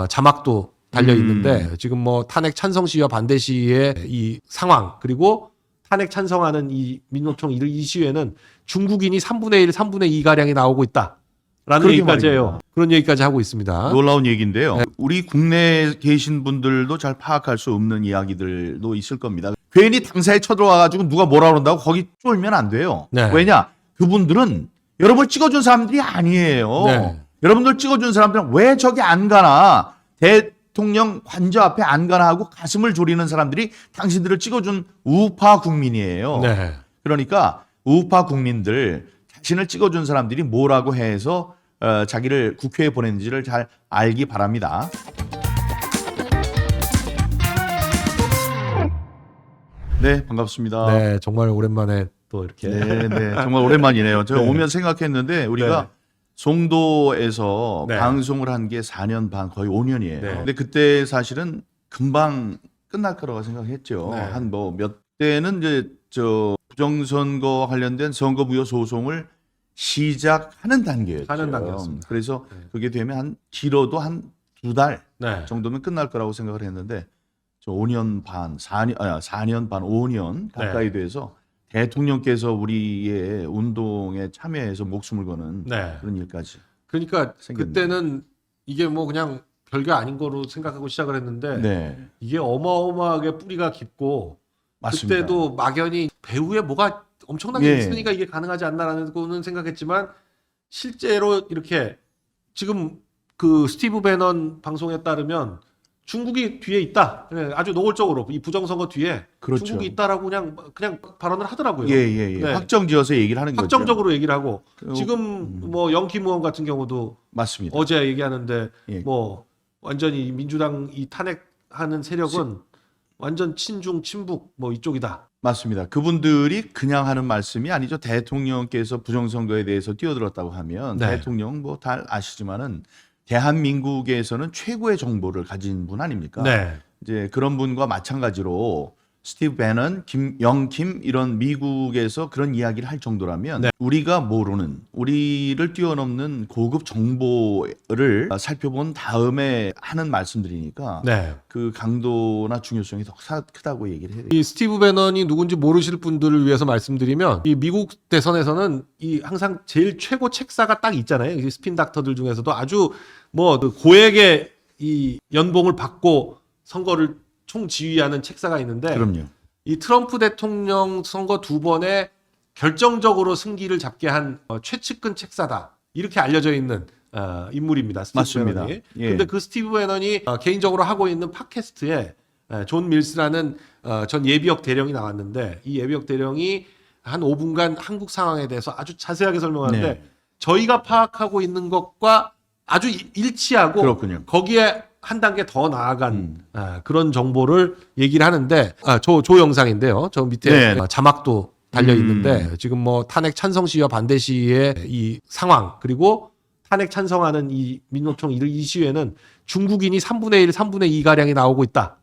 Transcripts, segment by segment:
자막도 달려 있는데 지금 뭐 탄핵 찬성 시위와 반대 시위의 이 상황 그리고 탄핵 찬성하는 이 민노총 이 시위에는 중국인이 3분의 1, 3분의 2 가량이 나오고 있다라는 얘기까지 해요. 그런 얘기까지 하고 있습니다. 놀라운 얘기인데요. 네. 우리 국내에 계신 분들도 잘 파악할 수 없는 이야기들도 있을 겁니다. 괜히 당사에 쳐들어와가지고 누가 뭐라 그런다고 거기 쫄면 안 돼요. 네. 왜냐? 그분들은 여러분을 찍어준 사람들이 아니에요. 네. 여러분들 찍어준 사람들은 왜 저기 안 가나? 대통령 관저 앞에 안 가나 하고 가슴을 졸이는 사람들이 당신들을 찍어준 우파 국민이에요. 네. 그러니까 우파 국민들 자신을 찍어준 사람들이 뭐라고 해서 자기를 국회에 보냈는지를 잘 알기 바랍니다. 네, 반갑습니다. 네, 정말 오랜만에 또 이렇게. 네, 정말 오랜만이네요. 제가 네. 오면 생각했는데 우리가 네. 송도에서 네. 방송을 한 게 4년 반, 거의 5년이에요. 네. 근데 그때 사실은 금방 끝날 거라고 생각했죠. 네. 한 뭐 몇 대는 이제 저 부정선거 관련된 선거무효 소송을 시작하는 단계였죠. 하는 단계였습니다. 그래서 네. 그게 되면 한 길어도 한 2달 네. 정도면 끝날 거라고 생각을 했는데 저 5년 반, 4년 반, 5년 가까이 네. 돼서 대통령께서 우리의 운동에 참여해서 목숨을 거는 네. 그런 일까지. 그러니까 생겼네요. 그때는 이게 뭐 그냥 별게 아닌 거로 생각하고 시작을 했는데 네, 이게 어마어마하게 뿌리가 깊고 맞습니다. 그때도 막연히 배후에 뭐가 엄청나게 예. 있으니까 이게 가능하지 않나라는 거는 생각했지만 실제로 이렇게 지금 그 스티브 배넌 방송에 따르면 중국이 뒤에 있다. 예, 아주 노골적으로 이 부정선거 뒤에 그렇죠. 중국이 있다라고 그냥 발언을 하더라고요. 예. 네. 확정지어서 얘기를 하는 거죠. 확정적으로 얘기를 하고 그, 지금 뭐 영김 의원 같은 경우도 맞습니다. 어제 얘기하는데 예. 뭐 완전히 민주당 이 탄핵하는 세력은 완전 친중 친북 뭐 이쪽이다. 맞습니다. 그분들이 그냥 하는 말씀이 아니죠. 대통령께서 부정선거에 대해서 뛰어들었다고 하면 네. 대통령 뭐 다 아시지만은 대한민국에서는 최고의 정보를 가진 분 아닙니까? 네. 이제 그런 분과 마찬가지로 스티브 배넌, 영킴 이런 미국에서 그런 이야기를 할 정도라면 네. 우리가 모르는 우리를 뛰어넘는 고급 정보를 살펴본 다음에 하는 말씀들이니까 네. 그 강도나 중요성이 더 크다고 얘기를 해요. 이 스티브 배넌이 누군지 모르실 분들을 위해서 말씀드리면 이 미국 대선에서는 이 항상 제일 최고 책사가 딱 있잖아요. 이 스핀 닥터들 중에서도 아주 뭐 그 고액의 이 연봉을 받고 선거를 총지휘하는 책사가 있는데 그럼요. 이 트럼프 대통령 선거 2번에 결정적으로 승기를 잡게 한 최측근 책사다. 이렇게 알려져 있는 인물입니다. 스티브 맞습니다. 배넌이. 예. 근데 그 스티브 배넌이 개인적으로 하고 있는 팟캐스트에 존 밀스라는 전 예비역 대령이 나왔는데 이 예비역 대령이 한 5분간 한국 상황에 대해서 아주 자세하게 설명하는데 네. 저희가 파악하고 있는 것과 아주 일치하고 그렇군요. 거기에 한 단계 더 나아간 그런 정보를 얘기를 하는데 조 영상인데요. 저 밑에 네. 자막도 달려 있는데 지금 뭐 탄핵 찬성 시위와 반대 시위의 이 상황 그리고 탄핵 찬성하는 이 민노총 이 시위에는 중국인이 3분의 1, 3분의 2 가량이 나오고 있다라는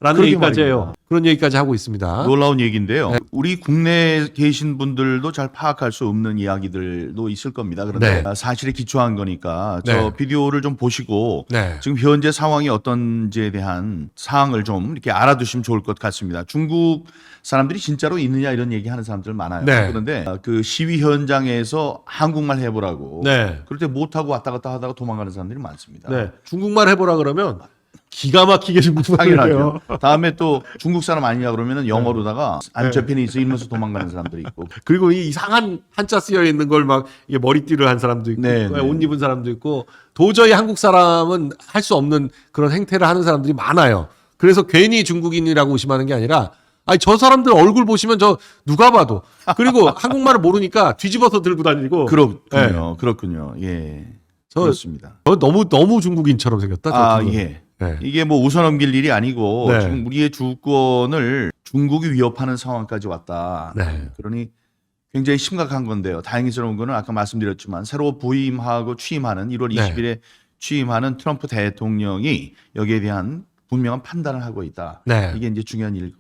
그러게 얘기까지 말입니다. 해요. 그런 얘기까지 하고 있습니다. 놀라운 얘기인데요. 네. 우리 국내에 계신 분들도 잘 파악할 수 없는 이야기들도 있을 겁니다. 그런데 네. 사실에 기초한 거니까 저 네. 비디오를 좀 보시고 네. 지금 현재 상황이 어떤지에 대한 사항을 좀 이렇게 알아두시면 좋을 것 같습니다. 중국 사람들이 진짜로 있느냐 이런 얘기하는 사람들 많아요. 네. 그런데 그 시위 현장에서 한국말 해보라고 네. 그럴 때 못하고 왔다 갔다 하다가 도망가는 사람들이 많습니다. 네. 중국말 해보라 그러면 기가 막히게 중국말 해요. 당연하죠. 다음에 또 중국 사람 아니냐 그러면은 영어로다가 I'm Japanese 이러면서 도망가는 사람들이 있고. 그리고 이 이상한 한자 쓰여 있는 걸 막 이게 머리띠를 한 사람도 있고 네, 네. 옷 입은 사람도 있고 도저히 한국 사람은 할 수 없는 그런 행태를 하는 사람들이 많아요. 그래서 괜히 중국인이라고 의심하는 게 아니라 아니 저 사람들 얼굴 보시면 저 누가 봐도 그리고 한국말을 모르니까 뒤집어서 들고 다니고 그렇군요. 네. 그렇군요. 예. 저 그렇습니다. 너무 중국인처럼 생겼다. 저 아, 친구는. 예. 네. 이게 뭐 웃어넘길 일이 아니고 네. 지금 우리의 주권을 중국이 위협하는 상황까지 왔다. 네. 그러니 굉장히 심각한 건데요. 다행스러운 거는 아까 말씀드렸지만 새로 부임하고 취임하는 1월 네. 20일에 취임하는 트럼프 대통령이 여기에 대한 분명한 판단을 하고 있다. 네. 이게 이제 중요한 일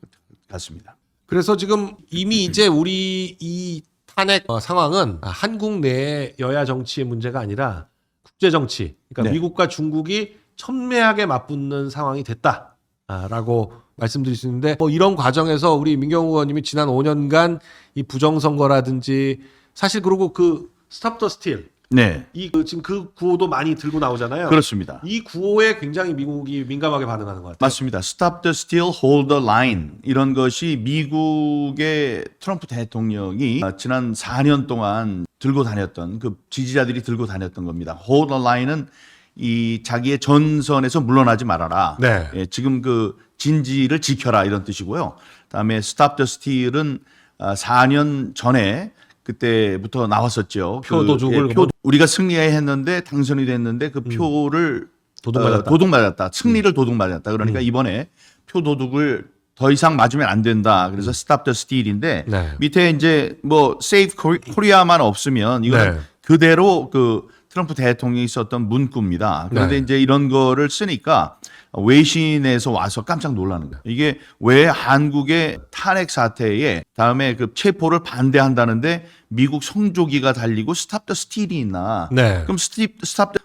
같습니다. 그래서 지금 이미 이제 우리 이 탄핵 상황은 한국 내 여야 정치의 문제가 아니라 국제 정치, 그러니까 네. 미국과 중국이 첨예하게 맞붙는 상황이 됐다라고 말씀드릴 수 있는데 뭐 이런 과정에서 우리 민경우 의원님이 지난 5년간 이 부정선거라든지 사실 그리고 그 스탑 더 스틸 네, 지금 그 구호도 많이 들고 나오잖아요. 그렇습니다. 이 구호에 굉장히 미국이 민감하게 반응하는 것 같아요. 맞습니다. Stop the steal, hold the line 이런 것이 미국의 트럼프 대통령이 지난 4년 동안 들고 다녔던 그 지지자들이 들고 다녔던 겁니다. Hold the line은 이 자기의 전선에서 물러나지 말아라. 네. 예, 지금 그 진지를 지켜라 이런 뜻이고요. 그다음에 Stop the steal은 4년 전에 그때부터 나왔었죠. 표 도둑을 우리가 승리했는데 당선이 됐는데 그 표를 도둑맞았다. 승리를 도둑맞았다. 그러니까 이번에 표 도둑을 더 이상 맞으면 안 된다. 그래서 Stop the steal인데 네. 밑에 이제 뭐 Save Korea만 없으면 이거는 네. 그대로 그 트럼프 대통령이 썼던 문구입니다. 그런데 네. 이제 이런 거를 쓰니까 외신에서 와서 깜짝 놀라는 거예요. 이게 왜 한국의 탄핵 사태에 다음에 그 체포를 반대한다는데 미국 성조기가 달리고 스탑 더 스틸이 있나? 네. 그럼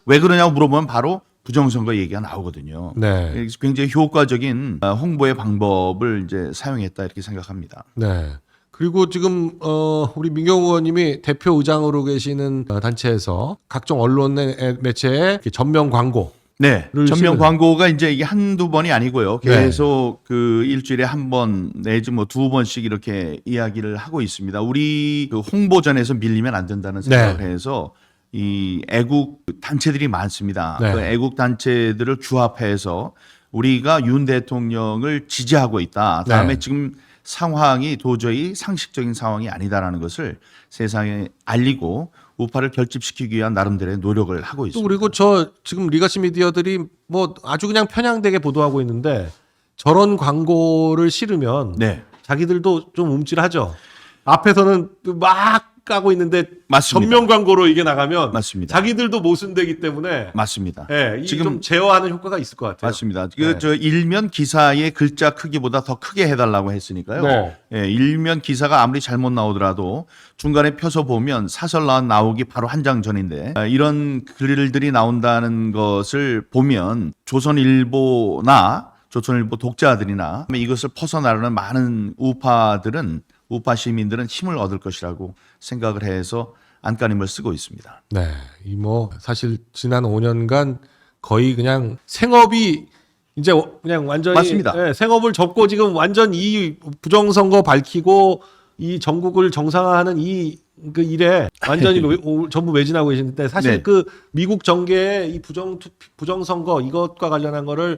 왜 그러냐고 물어보면 바로 부정선거 얘기가 나오거든요. 네. 굉장히 효과적인 홍보의 방법을 이제 사용했다 이렇게 생각합니다. 네. 그리고 지금 우리 민경우 의원님이 대표 의장으로 계시는 단체에서 각종 언론 매체에 전면 광고 네. 전면 광고가 이제 이게 한두 번이 아니고요. 네. 계속 그 일주일에 한 번 내지 뭐 두 번씩 이렇게 이야기를 하고 있습니다. 우리 그 홍보전에서 밀리면 안 된다는 생각을 해서 이 애국 단체들이 많습니다. 네. 그 애국 단체들을 규합해서 우리가 윤 대통령을 지지하고 있다. 다음에 네. 지금 상황이 도저히 상식적인 상황이 아니다라는 것을 세상에 알리고 우파를 결집시키기 위한 나름대로의 노력을 하고 또 있습니다. 그리고 저 지금 리거시 미디어들이 뭐 아주 그냥 편향되게 보도하고 있는데 저런 광고를 싫으면 네. 자기들도 좀 움찔하죠. 앞에서는 막 까고 있는데 맞습니다. 전면 광고로 이게 나가면 맞습니다. 자기들도 모순되기 때문에 맞습니다. 예, 지금 좀 제어하는 효과가 있을 것 같아요. 맞습니다. 네. 저 일면 기사의 글자 크기보다 더 크게 해달라고 했으니까요. 네. 예, 일면 기사가 아무리 잘못 나오더라도 중간에 펴서 보면 사설 나오기 바로 한 장 전인데 이런 글들이 나온다는 것을 보면 조선일보나 조선일보 독자들이나 이것을 벗어나려는 많은 우파 시민들은 힘을 얻을 것이라고 생각을 해서 안간힘을 쓰고 있습니다. 네, 이 뭐 사실 지난 5년간 거의 그냥 생업이 이제 그냥 완전히 맞습니다. 예, 생업을 접고 지금 완전 이 부정선거 밝히고 이 전국을 정상화하는 그 일에 완전히 전부 매진하고 계시는데 사실 네. 그 미국 정계의 이 부정선거 이것과 관련한 거를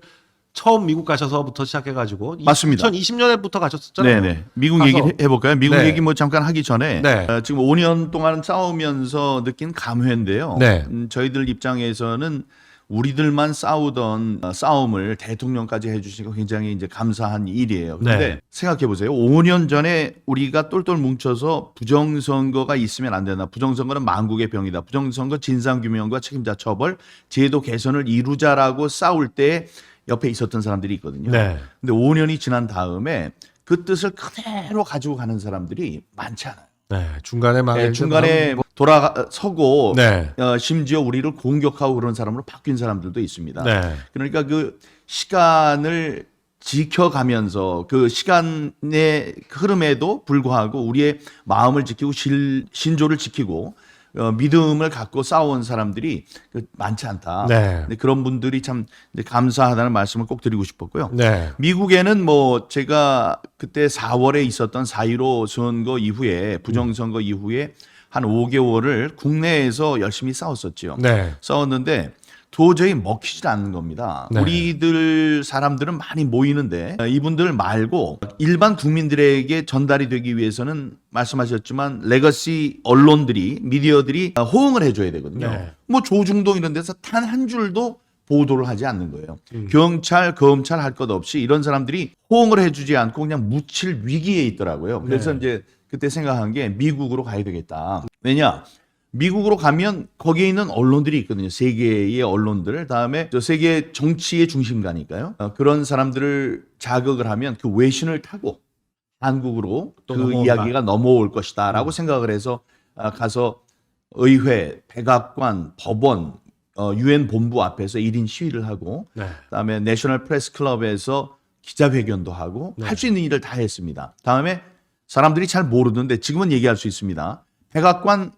처음 미국 가셔서부터 시작해가지고 맞습니다. 2020년에부터 가셨었잖아요. 네네. 미국 가서. 얘기 해볼까요? 미국 네. 얘기 뭐 잠깐 하기 전에 네. 지금 5년 동안 싸우면서 느낀 감회인데요. 네. 저희들 입장에서는 우리들만 싸우던 싸움을 대통령까지 해주시니까 굉장히 이제 감사한 일이에요. 그런데 네. 생각해 보세요. 5년 전에 우리가 똘똘 뭉쳐서 부정선거가 있으면 안 된다. 부정선거는 만국의 병이다. 부정선거 진상규명과 책임자 처벌, 제도 개선을 이루자라고 싸울 때 옆에 있었던 사람들이 있거든요. 네. 근데 5년이 지난 다음에 그 뜻을 그대로 가지고 가는 사람들이 많지 않아요. 네, 중간에 막 중간에 돌아서고 네. 심지어 우리를 공격하고 그런 사람으로 바뀐 사람들도 있습니다. 네. 그러니까 그 시간을 지켜가면서 그 시간의 흐름에도 불구하고 우리의 마음을 지키고 신조를 지키고 믿음을 갖고 싸운 사람들이 많지 않다. 네. 근데 그런 분들이 참 감사하다는 말씀을 꼭 드리고 싶었고요. 네. 미국에는 뭐 제가 그때 4월에 있었던 4.15 선거 이후에 부정선거 이후에 한 5개월을 국내에서 열심히 싸웠었죠. 네. 싸웠는데 도저히 먹히질 않는 겁니다. 네. 우리들 사람들은 많이 모이는데 이분들 말고 일반 국민들에게 전달이 되기 위해서는 말씀하셨지만 레거시 언론들이 미디어들이 호응을 해줘야 되거든요. 네. 뭐 조중동 이런 데서 단 한 줄도 보도를 하지 않는 거예요. 경찰, 검찰 할 것 없이 이런 사람들이 호응을 해주지 않고 그냥 묻힐 위기에 있더라고요. 그래서 네. 이제 그때 생각한 게 미국으로 가야 되겠다. 왜냐? 미국으로 가면 거기에 있는 언론들이 있거든요. 세계의 언론들. 다음에 저 세계 정치의 중심가니까요. 그런 사람들을 자극을 하면 그 외신을 타고 한국으로 또 그 넘어온다. 이야기가 넘어올 것이다 라고 생각을 해서 가서 의회, 백악관, 법원, 유엔 본부 앞에서 1인 시위를 하고 네. 그다음에 내셔널 프레스 클럽에서 기자회견도 하고 네. 할 수 있는 일을 다 했습니다. 다음에 사람들이 잘 모르는데 지금은 얘기할 수 있습니다. 백악관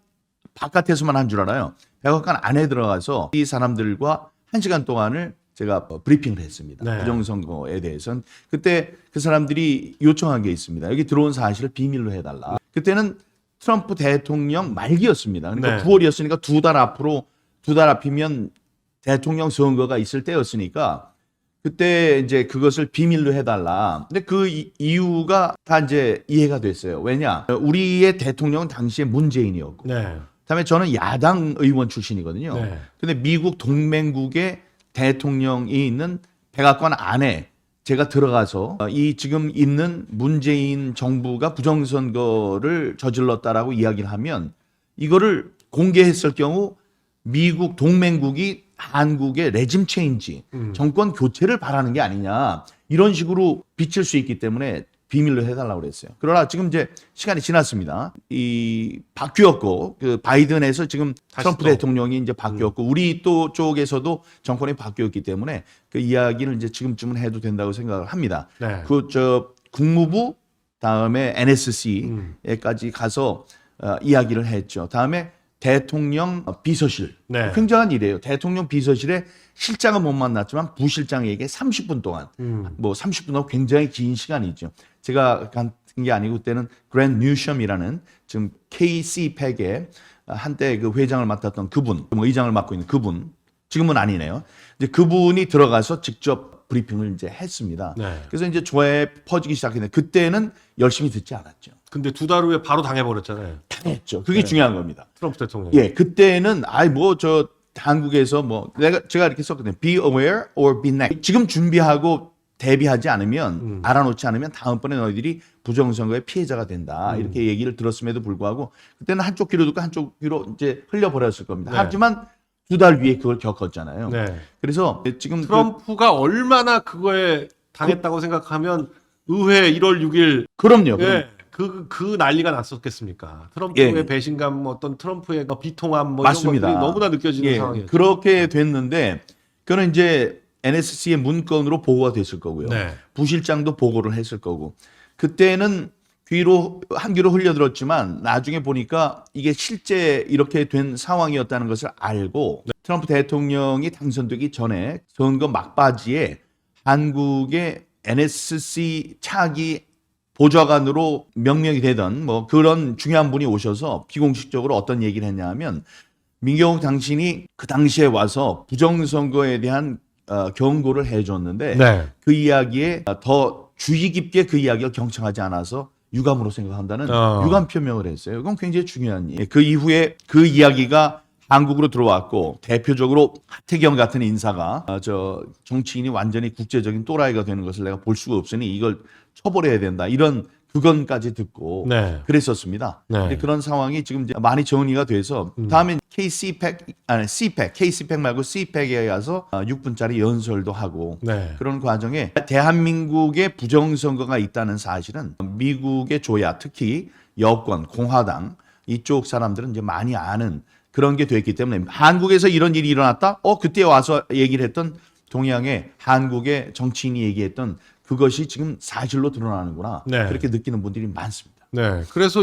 바깥에서만 한 줄 알아요. 백악관 안에 들어가서 이 사람들과 1시간 동안을 제가 브리핑을 했습니다. 네. 부정선거에 대해서는. 그때 그 사람들이 요청한 게 있습니다. 여기 들어온 사실을 비밀로 해달라. 그때는 트럼프 대통령 말기였습니다. 그러니까 네. 9월이었으니까 두 달 앞이면 대통령 선거가 있을 때였으니까 그때 이제 그것을 비밀로 해달라. 근데 그 이유가 다 이제 이해가 됐어요. 왜냐? 우리의 대통령은 당시에 문재인이었고, 네. 그다음에 저는 야당 의원 출신이거든요. 네. 근데 미국 동맹국의 대통령이 있는 백악관 안에 제가 들어가서 이 지금 있는 문재인 정부가 부정선거를 저질렀다라고 이야기를 하면 이거를 공개했을 경우 미국 동맹국이 한국의 레짐 체인지, 정권 교체를 바라는 게 아니냐 이런 식으로 비칠 수 있기 때문에 비밀로 해달라고 그랬어요. 그러나 지금 이제 시간이 지났습니다. 이 바뀌었고 그 바이든에서 지금 트럼프 또. 대통령이 이제 바뀌었고 우리 또 쪽에서도 정권이 바뀌었기 때문에 그 이야기를 이제 지금쯤은 해도 된다고 생각을 합니다. 네. 그 국무부 다음에 NSC에까지 가서 이야기를 했죠. 다음에 대통령 비서실. 네. 굉장한 일이에요. 대통령 비서실에 실장은 못 만났지만 부실장에게 30분 동안 뭐 30분하고 굉장히 긴 시간이죠. 제가 간 게 아니고 그때는 그랜드 뉴섬이라는 지금 KC팩의 한때 그 회장을 맡았던 그분, 의장을 맡고 있는 그분, 지금은 아니네요. 이제 그분이 들어가서 직접 브리핑을 이제 했습니다. 네. 그래서 이제 조에 퍼지기 시작했는데 그때는 열심히 듣지 않았죠. 근데 2달 후에 바로 당해버렸잖아요. 당했죠. 그게 중요한 겁니다. 트럼프 대통령. 예, 그때는 한국에서 제가 이렇게 썼거든요. Be aware or be next. 지금 준비하고 대비하지 않으면 알아놓지 않으면 다음번에 너희들이 부정선거의 피해자가 된다. 이렇게 얘기를 들었음에도 불구하고 그때는 한쪽 귀로 듣고 한쪽 귀로 이제 흘려버렸을 겁니다. 네. 하지만 2달 뒤에 그걸 겪었잖아요. 네. 그래서 지금 트럼프가 얼마나 그거에 당했다고 생각하면 의회 1월 6일 그럼요. 예, 그 난리가 났었겠습니까? 트럼프의 예. 배신감, 어떤 트럼프의 비통함, 뭐 맞습니다. 이런 것들이 너무나 느껴지는 예, 상황이었죠. 그렇게 됐는데 그거는 이제 NSC의 문건으로 보고가 됐을 거고요. 네. 부실장도 보고를 했을 거고. 그때는 한 귀로 흘려들었지만 나중에 보니까 이게 실제 이렇게 된 상황이었다는 것을 알고 트럼프 대통령이 당선되기 전에 선거 막바지에 한국의 NSC 차기 보좌관으로 명명이 되던 뭐 그런 중요한 분이 오셔서 비공식적으로 어떤 얘기를 했냐 하면 민경욱 당신이 그 당시에 와서 부정선거에 대한 경고를 해줬는데 네. 그 이야기에 더 주의 깊게 그 이야기를 경청하지 않아서 유감으로 생각한다는 유감 표명을 했어요. 이건 굉장히 중요한 일. 그 이후에 그 이야기가 한국으로 들어왔고 대표적으로 하태경 같은 인사가 정치인이 완전히 국제적인 또라이가 되는 것을 내가 볼 수가 없으니 이걸 처벌해야 된다. 이런 그건까지 듣고 네. 그랬었습니다. 네. 근데 그런 상황이 지금 이제 많이 정리가 돼서 다음에 KC팩 말고 CPEC에 가서 6분짜리 연설도 하고 네. 그런 과정에 대한민국의 부정선거가 있다는 사실은 미국의 조야 특히 여권 공화당 이쪽 사람들은 이제 많이 아는 그런 게 됐기 때문에 한국에서 이런 일이 일어났다? 그때 와서 얘기를 했던 동양의 한국의 정치인이 얘기했던 그것이 지금 사실로 드러나는구나. 네. 그렇게 느끼는 분들이 많습니다. 네. 그래서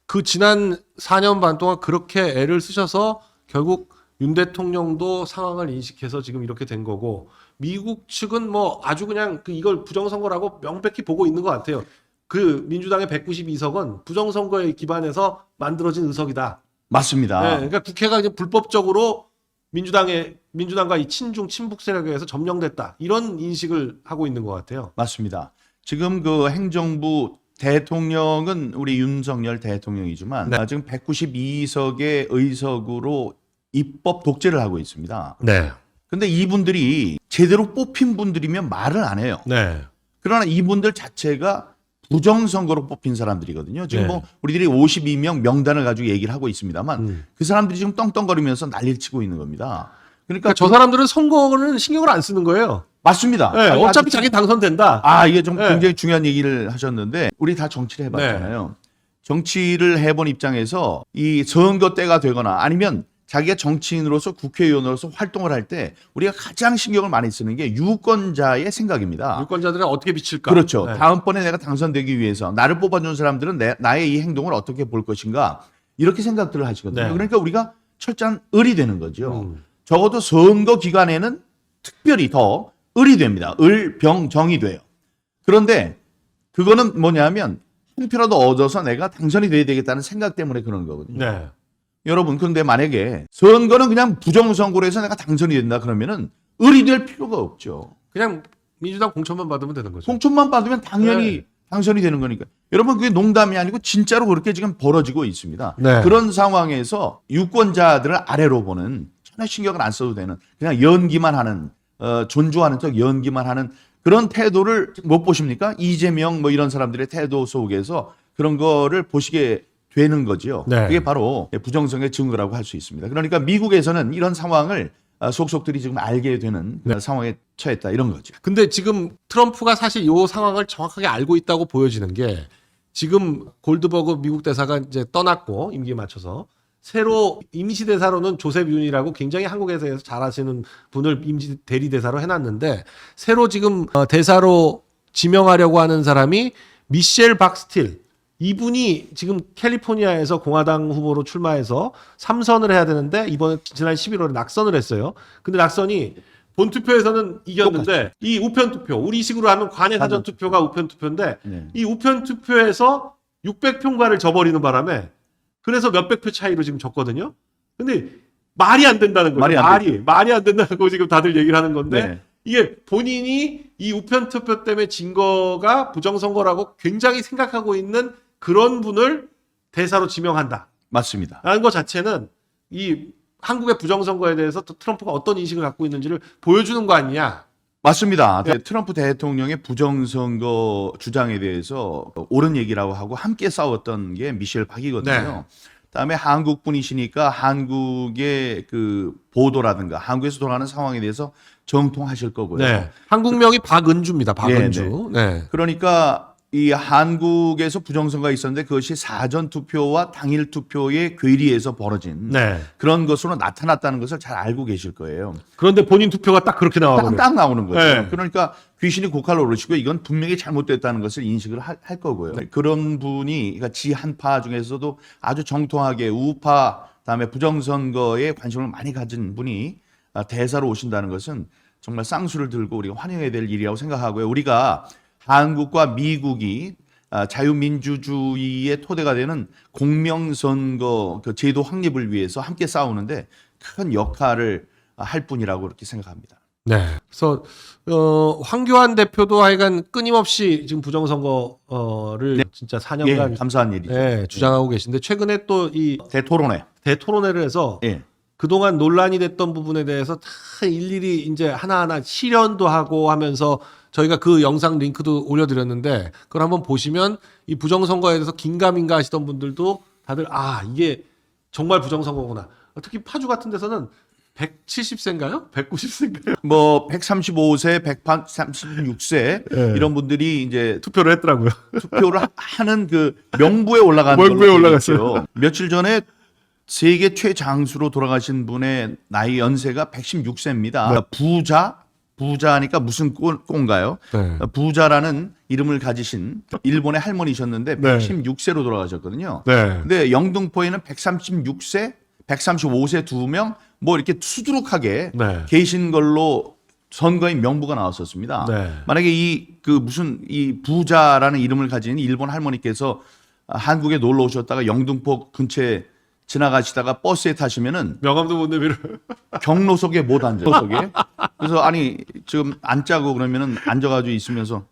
그 지난 4년 반 동안 그렇게 애를 쓰셔서 결국 윤 대통령도 상황을 인식해서 지금 이렇게 된 거고 미국 측은 뭐 아주 그냥 이걸 부정선거라고 명백히 보고 있는 것 같아요. 그 민주당의 192석은 부정선거에 기반해서 만들어진 의석이다. 맞습니다. 네. 그러니까 국회가 이제 불법적으로 민주당과 이 친중 친북 세력에 의해서 점령됐다. 이런 인식을 하고 있는 것 같아요. 맞습니다. 지금 그 행정부 대통령은 우리 윤석열 대통령이지만 지금 192석의 의석으로 입법 독재를 하고 있습니다. 네. 근데 이분들이 제대로 뽑힌 분들이면 말을 안 해요. 네. 그러나 이분들 자체가 부정선거로 뽑힌 사람들이거든요. 지금 네. 뭐 우리들이 52명 명단을 가지고 얘기를 하고 있습니다만 그 사람들이 지금 떵떵거리면서 난리를 치고 있는 겁니다. 그러니까 저 사람들은 선거는 신경을 안 쓰는 거예요. 맞습니다. 네, 어차피 자기 당선된다. 이게 좀 네. 굉장히 중요한 얘기를 하셨는데 우리 다 정치를 해봤잖아요. 정치를 해본 입장에서 이 선거 때가 되거나 아니면 자기가 정치인으로서 국회의원으로서 활동을 할 때 우리가 가장 신경을 많이 쓰는 게 유권자의 생각입니다. 유권자들은 어떻게 비칠까? 그렇죠. 네. 다음번에 내가 당선되기 위해서 나를 뽑아준 사람들은 나의 이 행동을 어떻게 볼 것인가 이렇게 생각들을 하시거든요. 네. 그러니까 우리가 철저한 을이 되는 거죠. 적어도 선거 기간에는 특별히 더 을이 됩니다. 을, 병, 정이 돼요. 그런데 그거는 뭐냐면 한 표라도 얻어서 내가 당선이 돼야 되겠다는 생각 때문에 그런 거거든요. 네. 여러분, 그런데 만약에 선거는 그냥 부정선거로 해서 내가 당선이 된다 그러면은 을이 될 필요가 없죠. 그냥 민주당 공천만 받으면 되는 거죠. 공천만 받으면 당연히 네. 당선이 되는 거니까. 여러분, 그게 농담이 아니고 진짜로 그렇게 지금 벌어지고 있습니다. 네. 그런 상황에서 유권자들을 아래로 보는 전혀 신경을 안 써도 되는 그냥 연기만 하는 존중하는 척 연기만 하는 그런 태도를 못 보십니까? 이재명 뭐 이런 사람들의 태도 속에서 그런 거를 보시게 되는 거죠. 네. 그게 바로 부정선거의 증거라고 할 수 있습니다. 그러니까 미국에서는 이런 상황을 속속들이 지금 알게 되는 상황에 처했다 이런 거죠. 근데 지금 트럼프가 사실 이 상황을 정확하게 알고 있다고 보여지는 게 지금 골드버그 미국 대사가 이제 떠났고 임기에 맞춰서 새로 임시 대사로는 조셉 윤이라고 굉장히 한국에서 잘하시는 분을 임시 대리 대사로 해놨는데 새로 지금 대사로 지명하려고 하는 사람이 미셸 박스틸 이분이 지금 캘리포니아에서 공화당 후보로 출마해서 3선을 해야 되는데 이번에 지난 11월에 낙선을 했어요. 근데 낙선이 본투표에서는 이겼는데 이 우편투표 우리식으로 하면 관외 사전투표가 우편투표인데 네. 이 우편투표에서 600표인가를 져버리는 바람에 그래서 몇백 표 차이로 지금 졌거든요. 근데 말이 안 된다는 거죠. 말이 안 된다는 거 지금 다들 얘기를 하는 건데 네. 이게 본인이 이 우편투표 때문에 진 거가 부정선거라고 굉장히 생각하고 있는 그런 분을 대사로 지명한다. 맞습니다. 라는 것 자체는 이 한국의 부정선거에 대해서 또 트럼프가 어떤 인식을 갖고 있는지를 보여주는 거 아니냐. 맞습니다. 트럼프 대통령의 부정선거 주장에 대해서 옳은 얘기라고 하고 함께 싸웠던 게 미셸 박이거든요. 네. 그다음에 한국 분이시니까 한국의 그 보도라든가 한국에서 돌아가는 상황에 대해서 정통하실 거고요. 네. 한국명이 박은주입니다. 박은주. 네. 그러니까 이 한국에서 부정선거가 있었는데 그것이 사전 투표와 당일 투표의 괴리에서 벌어진 네. 그런 것으로 나타났다는 것을 잘 알고 계실 거예요. 그런데 본인 투표가 딱 그렇게 나와버려요. 딱 나오는 거죠. 네. 그러니까 귀신이 고칼을 오르시고 이건 분명히 잘못됐다는 것을 인식을 할 거고요. 그런 분이 그러니까 지 한파 중에서도 아주 정통하게 우파 그다음에 부정선거에 관심을 많이 가진 분이 대사로 오신다는 것은 정말 쌍수를 들고 우리가 환영해야 될 일이라고 생각하고요. 우리가 한국과 미국이 자유민주주의의 토대가 되는 공명선거 그 제도 확립을 위해서 함께 싸우는데 큰 역할을 할 뿐이라고 그렇게 생각합니다. 네. 그래서 황교안 대표도 하여간 끊임없이 지금 부정선거를 진짜 4년간 예, 감사한 일이죠. 네, 주장하고 계신데 최근에 또 이 대토론회. 대토론회를 해서 예. 그동안 논란이 됐던 부분에 대해서 다 일일이 이제 하나하나 실현도 하고 하면서 저희가 그 영상 링크도 올려드렸는데 그걸 한번 보시면 이 부정선거에 대해서 긴가민가 하시던 분들도 다들 이게 정말 부정선거구나. 특히 파주 같은 데서는 170세인가요? 190세인가요? 뭐 135세, 136세 예. 이런 분들이 이제 투표를 했더라고요. 투표를 하는 그 명부에 올라간 명부에 걸로 올라갔어요. 되어 있죠. 며칠 전에 세계 최장수로 돌아가신 분의 나이 연세가 116세입니다. 부자니까 무슨 꼰가요? 네. 부자라는 이름을 가지신 일본의 할머니셨는데 네. 116세로 돌아가셨거든요. 네. 근데 영등포에는 136세, 135세 2명 뭐 이렇게 수두룩하게 네. 계신 걸로 선거인 명부가 나왔었습니다. 네. 만약에 이 부자라는 이름을 가진 일본 할머니께서 한국에 놀러 오셨다가 영등포 근처에 지나가시다가 버스에 타시면은 명함도 못 내밀어요. 경로석에 못 앉아요. 속에. 그래서 아니 지금 앉자고 그러면은 앉아가지고 있으면서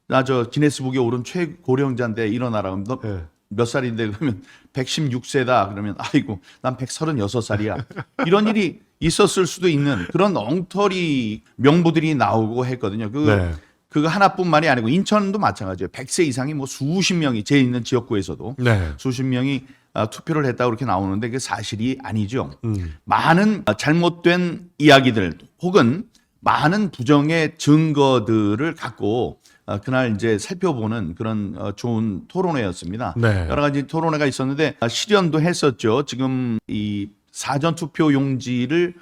나 저 기네스북에 오른 최고령자인데 일어나라. 그럼 너 네. 몇 살인데 그러면 116세다. 그러면 아이고 난 136살이야. 이런 일이 있었을 수도 있는 그런 엉터리 명부들이 나오고 했거든요. 그거 하나뿐만이 아니고 인천도 마찬가지예요. 100세 이상이 뭐 수십 명이 제 있는 지역구에서도 네. 수십 명이 투표를 했다고 그렇게 나오는데 그게 사실이 아니죠. 음. 많은 잘못된 이야기들 혹은 많은 부정의 증거들을 갖고 그날 이제 살펴보는 그런 좋은 토론회였습니다. 네. 여러 가지 토론회가 있었는데 실현도 했었죠. 지금 이 사전 투표 용지를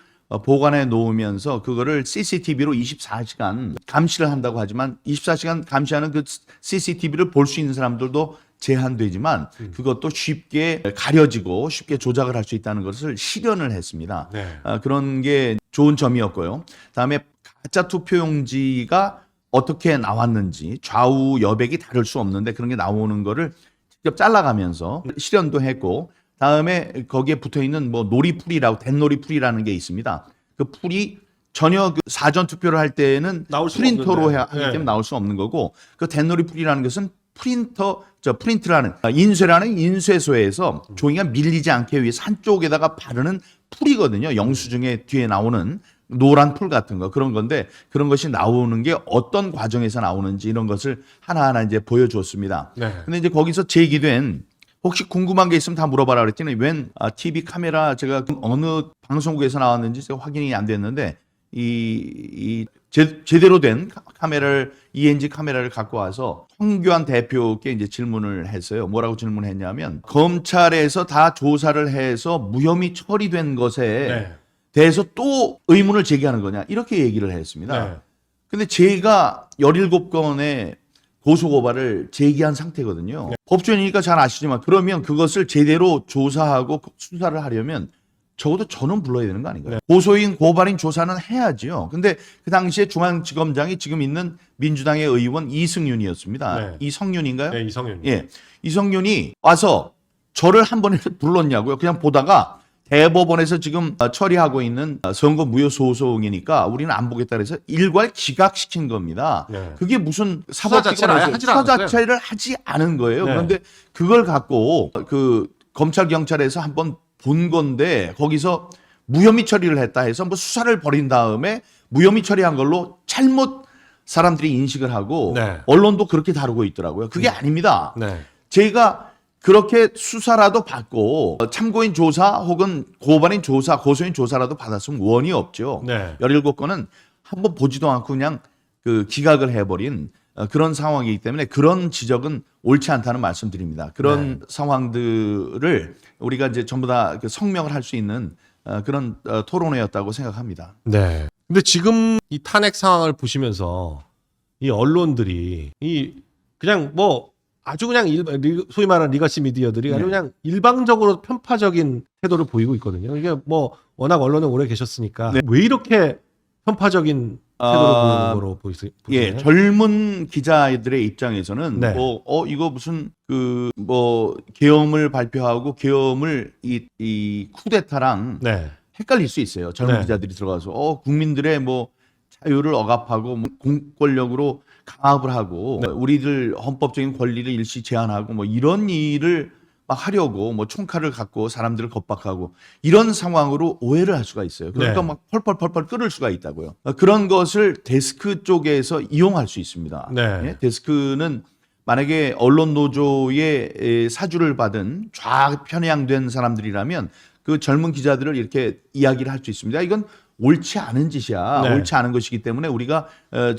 보관해 놓으면서 그거를 CCTV로 24시간 감시를 한다고 하지만 24시간 감시하는 그 CCTV를 볼 수 있는 사람들도 제한되지만 그것도 쉽게 가려지고 쉽게 조작을 할 수 있다는 것을 실현을 했습니다. 네. 그런 게 좋은 점이었고요. 다음에 가짜 투표용지가 어떻게 나왔는지 좌우 여백이 다를 수 없는데 그런 게 나오는 거를 직접 잘라가면서 실현도 했고 다음에 거기에 붙어있는 뭐 놀이풀이라고 댄놀이풀이라는 게 있습니다. 그 풀이 전혀 그 사전 투표를 할 때는 나올 수 프린터로 없는데. 하기 때문에 네. 나올 수 없는 거고 그 댄놀이풀이라는 것은 프린트라는 인쇄라는 인쇄소에서 종이가 밀리지 않게 위해서 한쪽에다가 바르는 풀이거든요. 영수증에 뒤에 나오는 노란 풀 같은 거 그런 건데 그런 것이 나오는 게 어떤 과정에서 나오는지 이런 것을 하나하나 이제 보여주었습니다. 네. 근데 이제 거기서 제기된 혹시 궁금한 게 있으면 다 물어봐라 그랬더니 웬 TV 카메라 제가 어느 방송국에서 나왔는지 제가 확인이 안 됐는데 제대로 된 카메라를 ENG 카메라를 갖고 와서 황교안 대표께 이제 질문을 했어요. 뭐라고 질문했냐면 검찰에서 다 조사를 해서 무혐의 처리된 것에 네. 대해서 또 의문을 제기하는 거냐 이렇게 얘기를 했습니다. 네. 근데 제가 17건의 고소고발을 제기한 상태거든요. 법조인이니까 잘 아시지만 그러면 그것을 제대로 조사하고 수사를 하려면 적어도 저는 불러야 되는 거 아닌가요? 고소인, 고발인 조사는 해야지요. 근데 그 당시에 중앙지검장이 지금 있는 민주당의 의원 이승윤이었습니다. 네. 이성윤인가요? 네, 이성윤. 예. 이성윤이 와서 저를 한 번에 불렀냐고요. 그냥 보다가 대법원에서 지금 처리하고 있는 선거 무효 소송이니까 우리는 안 보겠다 그래서 일괄 기각시킨 겁니다. 네. 그게 무슨 수사 자체를 아예 하질 수사 않았어요. 자체를 하지 않은 거예요. 네. 그런데 그걸 갖고 그 검찰 경찰에서 한번 본 건데 거기서 무혐의 처리를 했다 해서 뭐 수사를 벌인 다음에 무혐의 처리한 걸로 잘못 사람들이 인식을 하고 네. 언론도 그렇게 다루고 있더라고요. 그게 아닙니다. 네. 제가 그렇게 수사라도 받고 참고인 조사 혹은 고발인 조사, 고소인 조사라도 받았으면 원이 없죠. 네. 17건은 한번 보지도 않고 그냥 그 기각을 해버린 그런 상황이기 때문에 그런 지적은 옳지 않다는 말씀드립니다. 그런 상황들을 우리가 이제 전부 다 그 성명을 할 수 있는 그런 토론회였다고 생각합니다. 네. 근데 지금 이 탄핵 상황을 보시면서 이 언론들이 이 그냥 뭐 아주 그냥 소위 말하는 리거시 미디어들이 아주 그냥 일방적으로 편파적인 태도를 보이고 있거든요. 이게 뭐 워낙 언론에 오래 계셨으니까 왜 이렇게 편파적인 태도를 보이는 거로 보이세요? 예, 젊은 기자들의 입장에서는 네. 이거 무슨 뭐 계엄을 발표하고 계엄을 이 쿠데타랑 네. 헷갈릴 수 있어요. 젊은 네. 기자들이 들어가서 국민들의 뭐 자유를 억압하고 뭐 공권력으로 강압을 하고 우리들 헌법적인 권리를 일시 제한하고 뭐 이런 일을 막 하려고 뭐 총칼을 갖고 사람들을 겁박하고 이런 상황으로 오해를 할 수가 있어요. 그러니까 네. 막 펄펄 끓을 수가 있다고요. 그런 것을 데스크 쪽에서 이용할 수 있습니다. 네. 예? 데스크는 만약에 언론 노조의 사주를 받은 좌편향된 사람들이라면 그 젊은 기자들을 이렇게 이야기를 할 수 있습니다. 이건 옳지 않은 짓이야. 네. 옳지 않은 것이기 때문에 우리가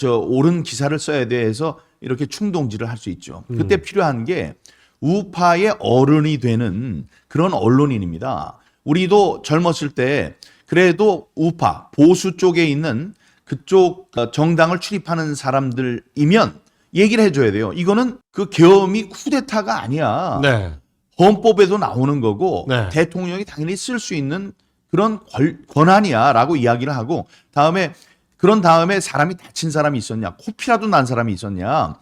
옳은 기사를 써야 돼 해서 이렇게 충동질을 할 수 있죠. 그때 필요한 게 우파의 어른이 되는 그런 언론인입니다. 우리도 젊었을 때 그래도 우파, 보수 쪽에 있는 그쪽 정당을 출입하는 사람들이면 얘기를 해줘야 돼요. 이거는 그 계엄이 쿠데타가 아니야. 네. 헌법에도 나오는 거고 네. 대통령이 당연히 쓸 수 있는 그런 권한이야라고 이야기를 하고 그런 다음에 사람이 다친 사람이 있었냐, 코피라도 난 사람이 있었냐,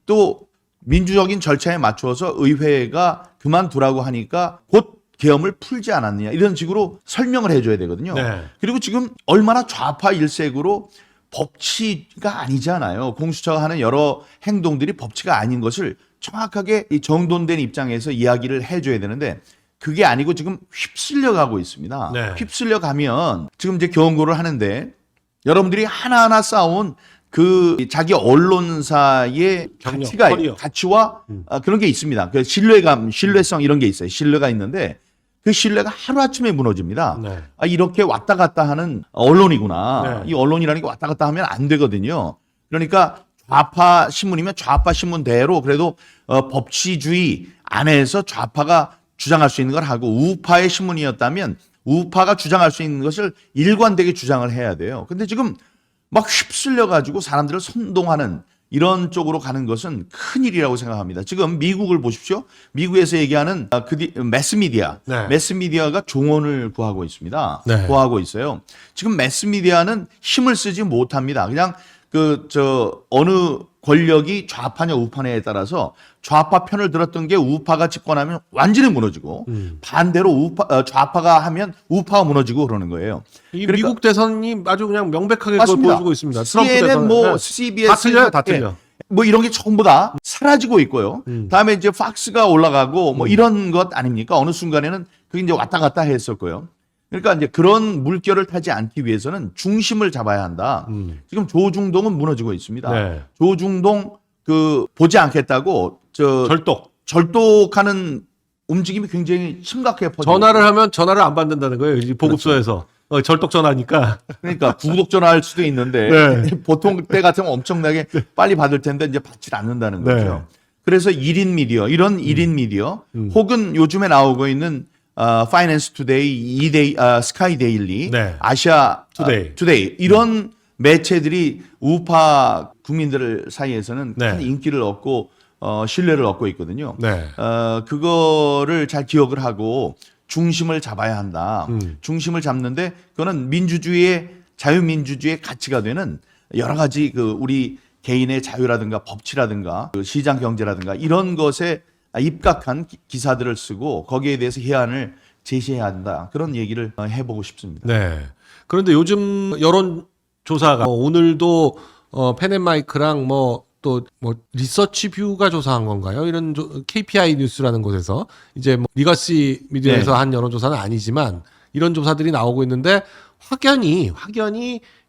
또 민주적인 절차에 맞추어서 의회가 그만두라고 하니까 곧 계엄을 풀지 않았느냐 이런 식으로 설명을 해줘야 되거든요. 네. 그리고 지금 얼마나 좌파 일색으로 법치가 아니잖아요. 공수처가 하는 여러 행동들이 법치가 아닌 것을 정확하게 이 정돈된 입장에서 이야기를 해줘야 되는데 그게 아니고 지금 휩쓸려 가고 있습니다. 네. 휩쓸려 가면 지금 이제 경고를 하는데 여러분들이 하나하나 쌓아온 그 자기 언론사의 경력, 가치가 커리어. 가치와 그런 게 있습니다. 그 신뢰성 이런 게 있어요. 신뢰가 있는데 그 신뢰가 하루아침에 무너집니다. 네. 이렇게 왔다 갔다 하는 언론이구나. 네. 이 언론이라는 게 왔다 갔다 하면 안 되거든요. 그러니까 좌파 신문이면 좌파 신문대로 그래도 법치주의 안에서 좌파가 주장할 수 있는 걸 하고 우파의 신문이었다면 우파가 주장할 수 있는 것을 일관되게 주장을 해야 돼요. 근데 지금 막 휩쓸려 가지고 사람들을 선동하는 이런 쪽으로 가는 것은 큰일이라고 생각합니다. 지금 미국을 보십시오. 미국에서 얘기하는 매스미디어. 네. 매스미디어가 종언을 구하고 있습니다. 네. 구하고 있어요. 지금 매스미디어는 힘을 쓰지 못합니다. 그냥 어느 권력이 좌파냐 우파냐에 따라서 좌파 편을 들었던 게 우파가 집권하면 완전히 무너지고 반대로 좌파가 하면 우파가 무너지고 그러는 거예요. 이 그러니까- 미국 대선이 아주 그냥 명백하게 그걸 맞습니다. 보여주고 있습니다. 트럼프 CNN, 대선. 뭐 네. CBS 다 틀려요, 다 틀려. 뭐 이런 게 전부 다 사라지고 있고요. 다음에 이제 팍스가 올라가고 뭐 이런 것 아닙니까? 어느 순간에는 그게 이제 왔다 갔다 했었고요. 그러니까 이제 그런 물결을 타지 않기 위해서는 중심을 잡아야 한다. 지금 조중동은 무너지고 있습니다. 네. 조중동 보지 않겠다고 절독하는 움직임이 굉장히 심각해 퍼지고 전화를 하면 전화를 안 받는다는 거예요. 이 보급소에서. 절독 전화니까. 그러니까 구독 전화할 수도 있는데 네. 보통 때 같으면 엄청나게 빨리 받을 텐데 이제 받질 않는다는 네. 거죠. 그래서 1인 미디어, 이런 1인 미디어 혹은 요즘에 나오고 있는 파이낸스 투데이, 스카이 데일리, 네. 아시아 투데이. 투데이 이런 매체들이 우파 국민들 사이에서는 네. 큰 인기를 얻고 신뢰를 얻고 있거든요. 네. 그거를 잘 기억을 하고 중심을 잡아야 한다. 음. 중심을 잡는데 그거는 민주주의의 자유민주주의의 가치가 되는 여러 가지 우리 개인의 자유라든가 법치라든가 시장 경제라든가 이런 것에 입각한 기사들을 쓰고 거기에 대해서 해안을 제시해야 한다. 그런 얘기를 해보고 싶습니다. 네. 그런데 요즘 여론조사가 오늘도 펜앤마이크랑 리서치 뷰가 조사한 건가요? 이런 KPI 뉴스라는 곳에서 이제 리거시 미디어에서 네. 한 여론조사는 아니지만 이런 조사들이 나오고 있는데 확연히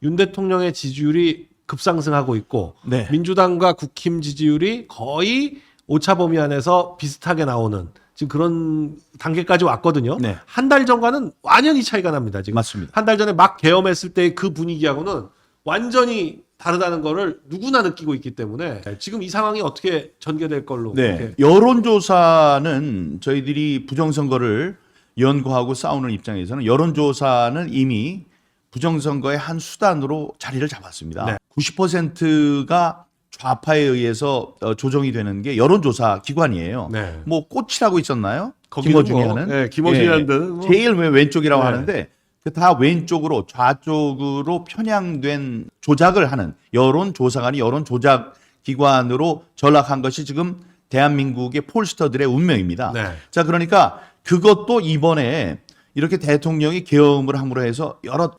윤 대통령의 지지율이 급상승하고 있고 네. 민주당과 국힘 지지율이 거의 오차 범위 안에서 비슷하게 나오는 지금 그런 단계까지 왔거든요. 네. 한 달 전과는 완전히 차이가 납니다. 지금 맞습니다. 한 달 전에 막 계엄했을 때 그 분위기하고는 완전히 다르다는 거를 누구나 느끼고 있기 때문에 지금 이 상황이 어떻게 전개될 걸로 네. 그렇게. 여론조사는 저희들이 부정선거를 연구하고 싸우는 입장에서는 여론조사는 이미 부정선거의 한 수단으로 자리를 잡았습니다. 네. 90%가 좌파에 의해서 조정이 되는 게 여론조사 기관이에요. 네. 뭐 꽃이라고 있었나요? 거기도 김어중이 뭐, 하는? 네, 김어중이 하는 데는 뭐. 제일 왼쪽이라고 네. 하는데 다 왼쪽으로 좌쪽으로 편향된 조작을 하는 여론조사관이 여론조작 기관으로 전락한 것이 지금 대한민국의 폴스터들의 운명입니다. 네. 자, 그러니까 그것도 이번에 이렇게 대통령이 계엄을 함으로 해서 여러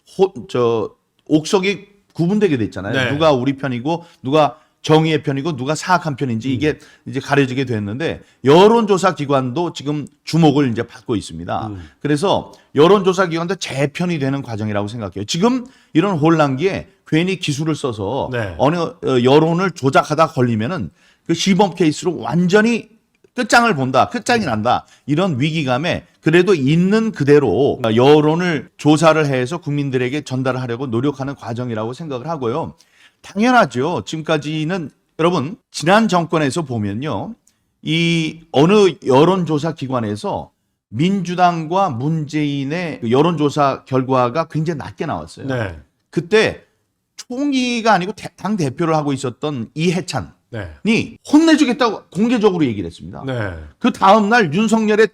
옥석이 구분되게 됐잖아요. 네. 누가 우리 편이고 누가 정의의 편이고 누가 사악한 편인지 이게 이제 가려지게 됐는데 여론조사 기관도 지금 주목을 이제 받고 있습니다. 그래서 여론조사 기관도 재편이 되는 과정이라고 생각해요. 지금 이런 혼란기에 괜히 기술을 써서 네. 어느 여론을 조작하다 걸리면은 그 시범 케이스로 완전히 끝장을 본다, 끝장이 난다 이런 위기감에 그래도 있는 그대로 여론을 조사를 해서 국민들에게 전달을 하려고 노력하는 과정이라고 생각을 하고요. 당연하죠. 지금까지는 여러분 지난 정권에서 보면요, 이 어느 여론조사 기관에서 민주당과 문재인의 여론조사 결과가 굉장히 낮게 나왔어요. 네. 그때 총리가 아니고 당 대표를 하고 있었던 이해찬이 네. 혼내주겠다고 공개적으로 얘기를 했습니다. 네. 그 다음 날 윤석열이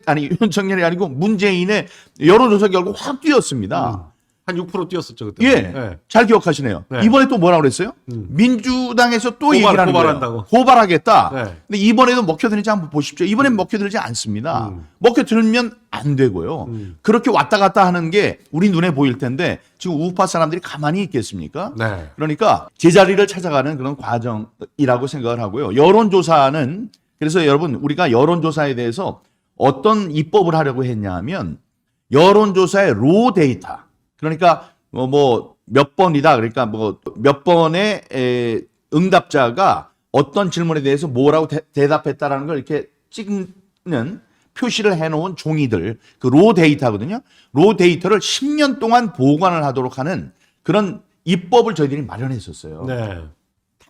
아니고 문재인의 여론조사 결과 확 뛰었습니다. 한 6% 뛰었었죠 그때. 예, 네. 잘 기억하시네요. 네. 이번에 또 뭐라고 그랬어요? 민주당에서 또 얘기를 하는 거예요. 고발한다고. 고발하겠다. 네. 근데 이번에도 먹혀들는지 한번 보십시오. 이번엔 먹혀들지 않습니다. 먹혀들면 안 되고요. 그렇게 왔다 갔다 하는 게 우리 눈에 보일 텐데 지금 우파 사람들이 가만히 있겠습니까? 네. 그러니까 제자리를 찾아가는 그런 과정이라고 생각을 하고요. 여론조사는 그래서 여러분 우리가 여론조사에 대해서 어떤 입법을 하려고 했냐 하면 여론조사의 로 데이터 그러니까 몇 번이다 그러니까 몇 번의 응답자가 어떤 질문에 대해서 뭐라고 대답했다라는 걸 이렇게 찍는 표시를 해놓은 종이들 그 로 데이터거든요. 로 데이터를 10년 동안 보관을 하도록 하는 그런 입법을 저희들이 마련했었어요. 네.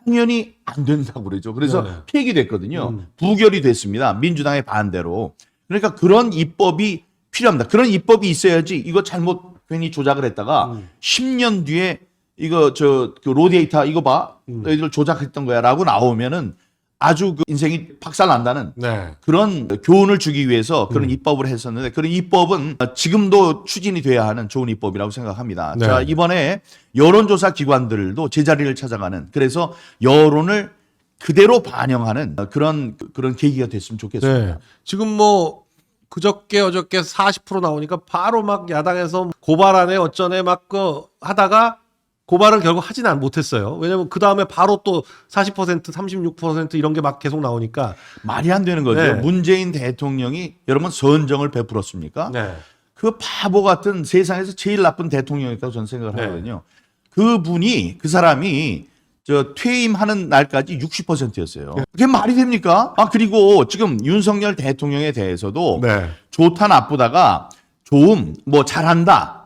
당연히 안 된다고 그러죠. 그래서 네. 폐기됐거든요. 부결이 됐습니다. 민주당의 반대로. 그러니까 그런 입법이 필요합니다. 그런 입법이 있어야지 이거 잘못 괜히 조작을 했다가 10년 뒤에 이거 그 로데이터 이거 봐. 너희들 조작했던 거야라고 나오면은 아주 그 인생이 박살난다는 네. 그런 교훈을 주기 위해서 그런 입법을 했었는데 그런 입법은 지금도 추진이 돼야 하는 좋은 입법이라고 생각합니다. 네. 자, 이번에 여론조사 기관들도 제자리를 찾아가는 그래서 여론을 그대로 반영하는 그런 계기가 됐으면 좋겠습니다. 네. 지금 뭐 그저께 어저께 40% 나오니까 바로 막 야당에서 고발안에 어쩌네 막 그 하다가 고발을 결국 하지는 못했어요. 왜냐면 그 다음에 바로 또 40%, 36% 이런 게 막 계속 나오니까. 말이 안 되는 거죠. 네. 문재인 대통령이 여러분 선정을 베풀었습니까? 네. 그 바보 같은 세상에서 제일 나쁜 대통령이라고 저는 생각을 네. 하거든요. 그 사람이 저 퇴임하는 날까지 60%였어요. 그게 말이 됩니까? 아, 그리고 지금 윤석열 대통령에 대해서도 네. 좋다 나쁘다가 좋음, 뭐 잘한다,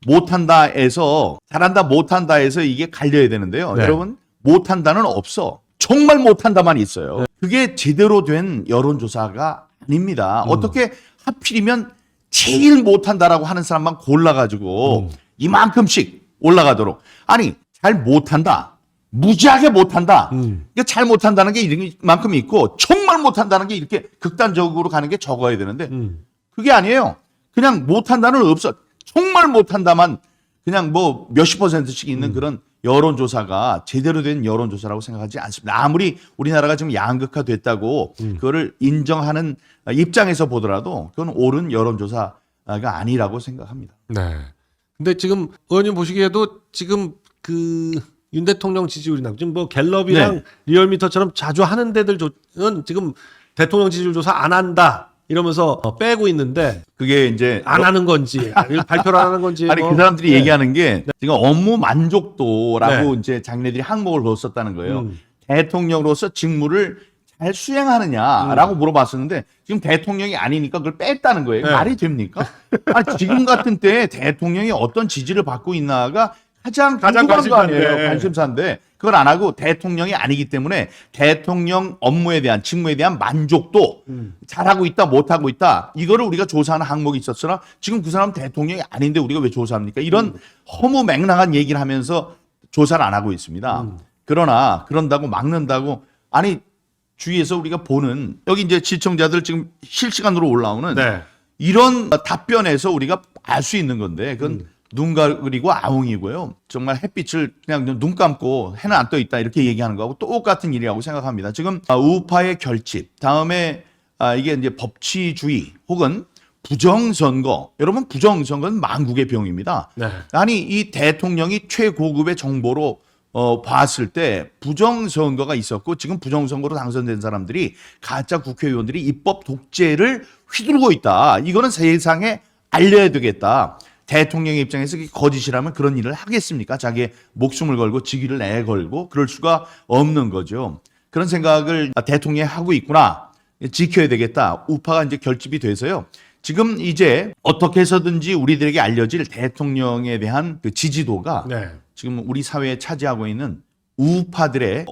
못한다에서 잘한다, 못한다에서 이게 갈려야 되는데요. 네. 여러분 못한다는 없어. 정말 못한다만 있어요. 그게 제대로 된 여론조사가 아닙니다. 어떻게 하필이면 제일 못한다라고 하는 사람만 골라가지고 이만큼씩 올라가도록. 아니, 잘 못한다. 무지하게 못한다. 그러니까 잘 못한다는 게 이만큼 있고 정말 못한다는 게 이렇게 극단적으로 가는 게 적어야 되는데 그게 아니에요. 그냥 못한다는 없어. 정말 못한다만 그냥 뭐 몇십 %씩 있는 그런 여론조사가 제대로 된 여론조사라고 생각하지 않습니다. 아무리 우리나라가 지금 양극화됐다고 그거를 인정하는 입장에서 보더라도 그건 옳은 여론조사가 아니라고 생각합니다. 네. 근데 지금 의원님 보시기에도 지금 그 윤 대통령 지지율이나 지금 뭐 갤럽이랑 네. 리얼미터처럼 자주 하는 데들은 지금 대통령 지지율 조사 안 한다 이러면서 빼고 있는데 그게 이제 안 하는 건지 발표를 안 하는 건지 아니 뭐. 그 사람들이 네. 얘기하는 게 지금 업무 만족도라고 네. 이제 자기네들이 항목을 넣었었다는 거예요. 대통령으로서 직무를 잘 수행하느냐라고 물어봤었는데 지금 대통령이 아니니까 그걸 뺐다는 거예요. 네. 말이 됩니까? 아니, 지금 같은 때에 대통령이 어떤 지지를 받고 있나가 가장 궁금한 거 아니에요. 관심사인데. 관심사인데 그걸 안 하고 대통령이 아니기 때문에 대통령 업무에 대한 직무에 대한 만족도 잘하고 있다 못하고 있다 이거를 우리가 조사하는 항목이 있었으나 지금 그 사람 대통령이 아닌데 우리가 왜 조사합니까? 이런 허무맹랑한 얘기를 하면서 조사를 안 하고 있습니다. 그러나 그런다고 막는다고 아니 주위에서 우리가 보는 여기 이제 시청자들 지금 실시간으로 올라오는 네. 이런 답변에서 우리가 알 수 있는 건데 그건 눈 가리고 아웅이고요. 정말 햇빛을 그냥 눈 감고 해는 안 떠 있다 이렇게 얘기하는 거하고 똑같은 일이라고 생각합니다. 지금 우파의 결집, 다음에 이게 이제 법치주의 혹은 부정선거. 여러분 부정선거는 만국의 병입니다. 네. 아니 이 대통령이 최고급의 정보로 봤을 때 부정선거가 있었고 지금 부정선거로 당선된 사람들이 가짜 국회의원들이 입법 독재를 휘두르고 있다. 이거는 세상에 알려야 되겠다. 대통령의 입장에서 거짓이라면 그런 일을 하겠습니까? 자기의 목숨을 걸고 직위를 내걸고 그럴 수가 없는 거죠. 그런 생각을 대통령이 하고 있구나. 지켜야 되겠다. 우파가 이제 결집이 돼서요. 지금 이제 어떻게 해서든지 우리들에게 알려질 대통령에 대한 그 지지도가 네. 지금 우리 사회에 차지하고 있는 우파들이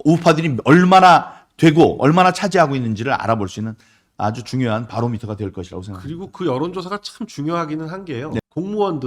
얼마나 되고 얼마나 차지하고 있는지를 알아볼 수 있는 아주 중요한 바로미터가 될 것이라고 생각합니다. 그리고 그 여론조사가 참 중요하기는 한 게요. 네. 공무원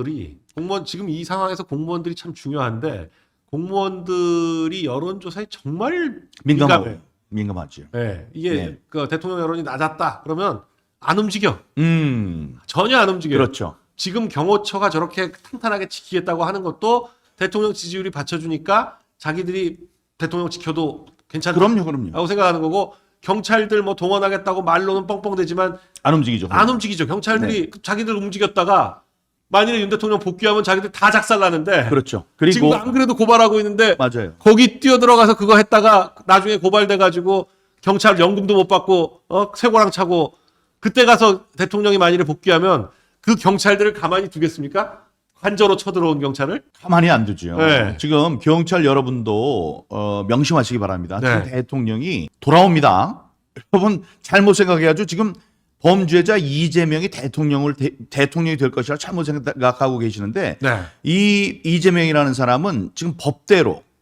지금 이 상황에서 공무원들이 참 중요한데 공무원들이 여론조사에 정말 민감해요. 민감하죠. 네. 이게 네. 그 대통령 여론이 낮았다 그러면 안 움직여. 음, 전혀 안 움직여요. 그렇죠. 지금 경호처가 저렇게 탄탄하게 지키겠다고 하는 것도 대통령 지지율이 받쳐주니까 자기들이 대통령 지켜도 괜찮다고 그럼요. 생각하는 거고 경찰들 뭐 동원하겠다고 말로는 뻥뻥대지만 안 움직이죠. 안 움직이죠. 경찰들이 자기들 움직였다가 만일에 윤 대통령 복귀하면 자기들 다 작살나는데 그렇죠. 지금 그리고 안 그래도 고발하고 있는데 맞아요. 거기 뛰어들어가서 그거 했다가 나중에 고발돼가지고 경찰 연금도 못 받고 쇠고랑 차고 그때 가서 대통령이 만일에 복귀하면 그 경찰들을 가만히 두겠습니까? 관저로 쳐들어온 경찰을? 가만히 안 두죠. 네. 지금 경찰 여러분도 명심하시기 바랍니다. 네. 지금 대통령이 돌아옵니다. 여러분 잘못 생각해가지고 지금 범죄자 이재명이 대통령이 될 것이라 잘못 생각하고 계시는데 네. 이 이재명이라는 사람은 지금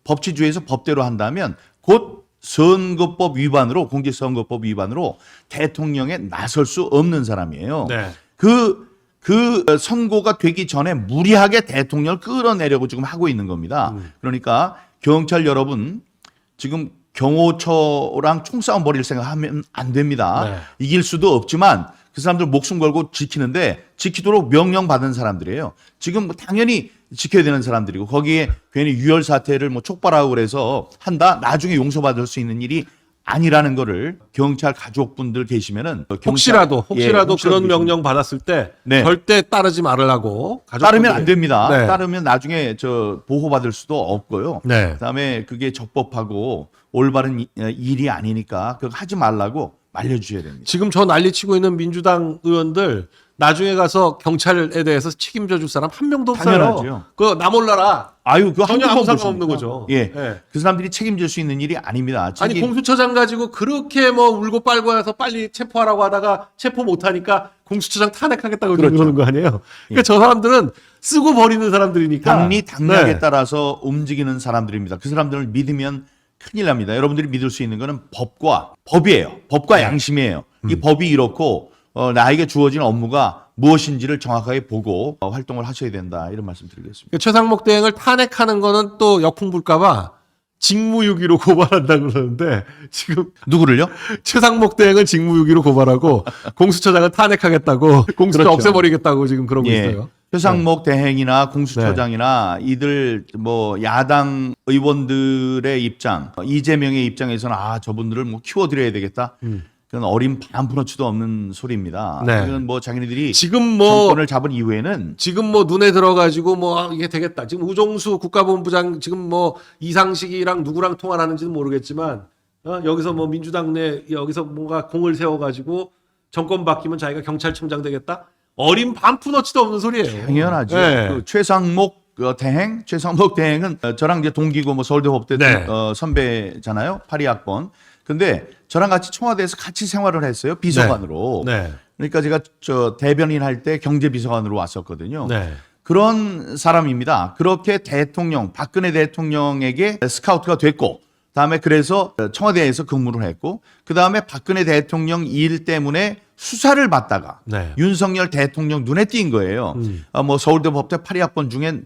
법치주의에서 법대로 한다면 곧 선거법 위반으로 공직선거법 위반으로 대통령에 나설 수 없는 사람이에요. 네. 그 그 선고가 되기 전에 무리하게 대통령을 끌어내려고 지금 하고 있는 겁니다. 그러니까 경찰 여러분 지금 경호처랑 총싸움 벌일 생각하면 안 됩니다. 네. 이길 수도 없지만 그 사람들 목숨 걸고 지키는데 지키도록 명령받은 사람들이에요. 지금 뭐 당연히 지켜야 되는 사람들이고 거기에 괜히 유혈 사태를 뭐 촉발하고 그래서 한다? 나중에 용서받을 수 있는 일이 아니라는 거를 경찰 가족분들 계시면은 혹시라도 그런 계시면 명령 받았을 때 네. 절대 따르지 말으라고 따르면 안 됩니다. 네. 따르면 나중에 보호받을 수도 없고요. 네. 그다음에 그게 적법하고 올바른 일이 아니니까 그거 하지 말라고 말려주셔야 됩니다. 지금 저 난리치고 있는 민주당 의원들 나중에 가서 경찰에 대해서 책임져 줄 사람 한 명도 없어요. 당연하죠. 그거 나 몰라라. 아유, 그거 전혀 한두 아무 번 상관없는 보십니까? 거죠. 예. 예. 그 사람들이 책임질 수 있는 일이 아닙니다. 아니 공수처장 가지고 그렇게 뭐 울고 빨고 해서 빨리 체포하라고 하다가 체포 못하니까 공수처장 탄핵하겠다고 그렇죠. 그러는 거 아니에요. 그러니까 저 사람들은 쓰고 버리는 사람들이니까 당락에 네. 따라서 움직이는 사람들입니다. 그 사람들을 믿으면 큰일 납니다. 여러분들이 믿을 수 있는 거는 법이에요. 법과 양심이에요. 이 법이 이렇고 나에게 주어진 업무가 무엇인지를 정확하게 보고 활동을 하셔야 된다. 이런 말씀 드리겠습니다. 그러니까 최상목 대행을 탄핵하는 거는 또 역풍 불까봐 직무유기로 고발한다 그러는데 지금 누구를요? 최상목 대행은 직무유기로 고발하고 공수처장은 탄핵하겠다고 공수처 그렇죠. 없애버리겠다고 지금 그러고 있어요. 최상목 대행이나 공수처장이나 이들 뭐 야당 의원들의 입장, 이재명의 입장에서는 저분들을 뭐 키워드려야 되겠다. 그건 어린 반푼어치도 없는 소리입니다. 네. 이건 뭐 자기네들이 지금 뭐 정권을 잡은 이후에는 지금 뭐 눈에 들어가지고 뭐 이게 되겠다. 지금 우종수 국가본부장 지금 뭐 이상식이랑 누구랑 통화를 하는지는 모르겠지만 여기서 뭐 민주당 내 여기서 뭔가 공을 세워가지고 정권 바뀌면 자기가 경찰청장 되겠다. 어린 반푼어치도 없는 소리예요. 당연하죠. 네. 그 최상목 대행은 저랑 이제 동기고 뭐 서울대 법대 네. 선배잖아요. 82학번. 근데 저랑 같이 청와대에서 같이 생활을 했어요. 비서관으로. 네. 그러니까 제가 대변인 할 때 경제비서관으로 왔었거든요. 네. 그런 사람입니다. 그렇게 박근혜 대통령에게 스카우트가 됐고, 그다음에 그래서 청와대에서 근무를 했고, 그다음에 박근혜 대통령 일 때문에 수사를 받다가 네. 윤석열 대통령 눈에 띈 거예요. 뭐 서울대 법대 82학번 중엔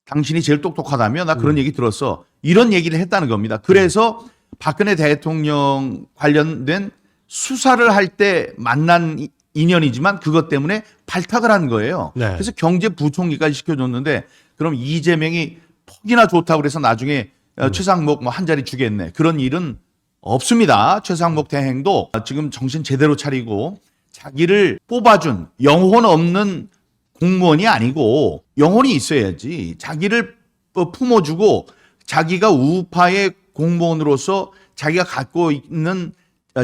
당신이 제일 똑똑하다며 나 그런 얘기 들었어. 이런 얘기를 했다는 겁니다. 그래서 박근혜 대통령 관련된 수사를 할 때 만난 인연이지만 그것 때문에 발탁을 한 거예요. 네. 그래서 경제부총리까지 시켜줬는데 그럼 이재명이 퍽이나 좋다고 그래서 나중에 최상목 뭐 한 자리 주겠네. 그런 일은 없습니다. 최상목 대행도 지금 정신 제대로 차리고 자기를 뽑아준 영혼 없는 공무원이 아니고 영혼이 있어야지. 자기를 품어주고 자기가 우파의 공무원으로서 자기가 갖고 있는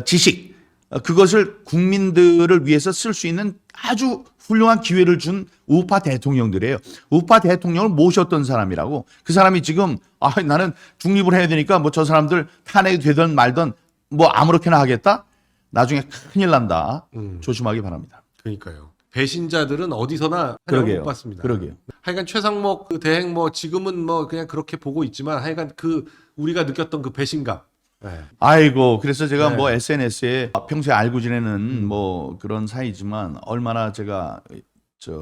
지식, 그것을 국민들을 위해서 쓸 수 있는 아주 훌륭한 기회를 준 우파 대통령들이에요. 우파 대통령을 모셨던 사람이라고. 그 사람이 지금 나는 중립을 해야 되니까 뭐 저 사람들 탄핵이 되든 말든 뭐 아무렇게나 하겠다? 나중에 큰일 난다. 조심하기 바랍니다. 그러니까요. 배신자들은 어디서나 그러게요. 못 봤습니다. 그러게요. 하여간 최상목 그 대행 뭐 지금은 뭐 그냥 그렇게 보고 있지만 하여간 그 우리가 느꼈던 그 배신감. 네. 아이고, 그래서 제가 네. 뭐 SNS에 평소에 알고 지내는 뭐 그런 사이지만 얼마나 제가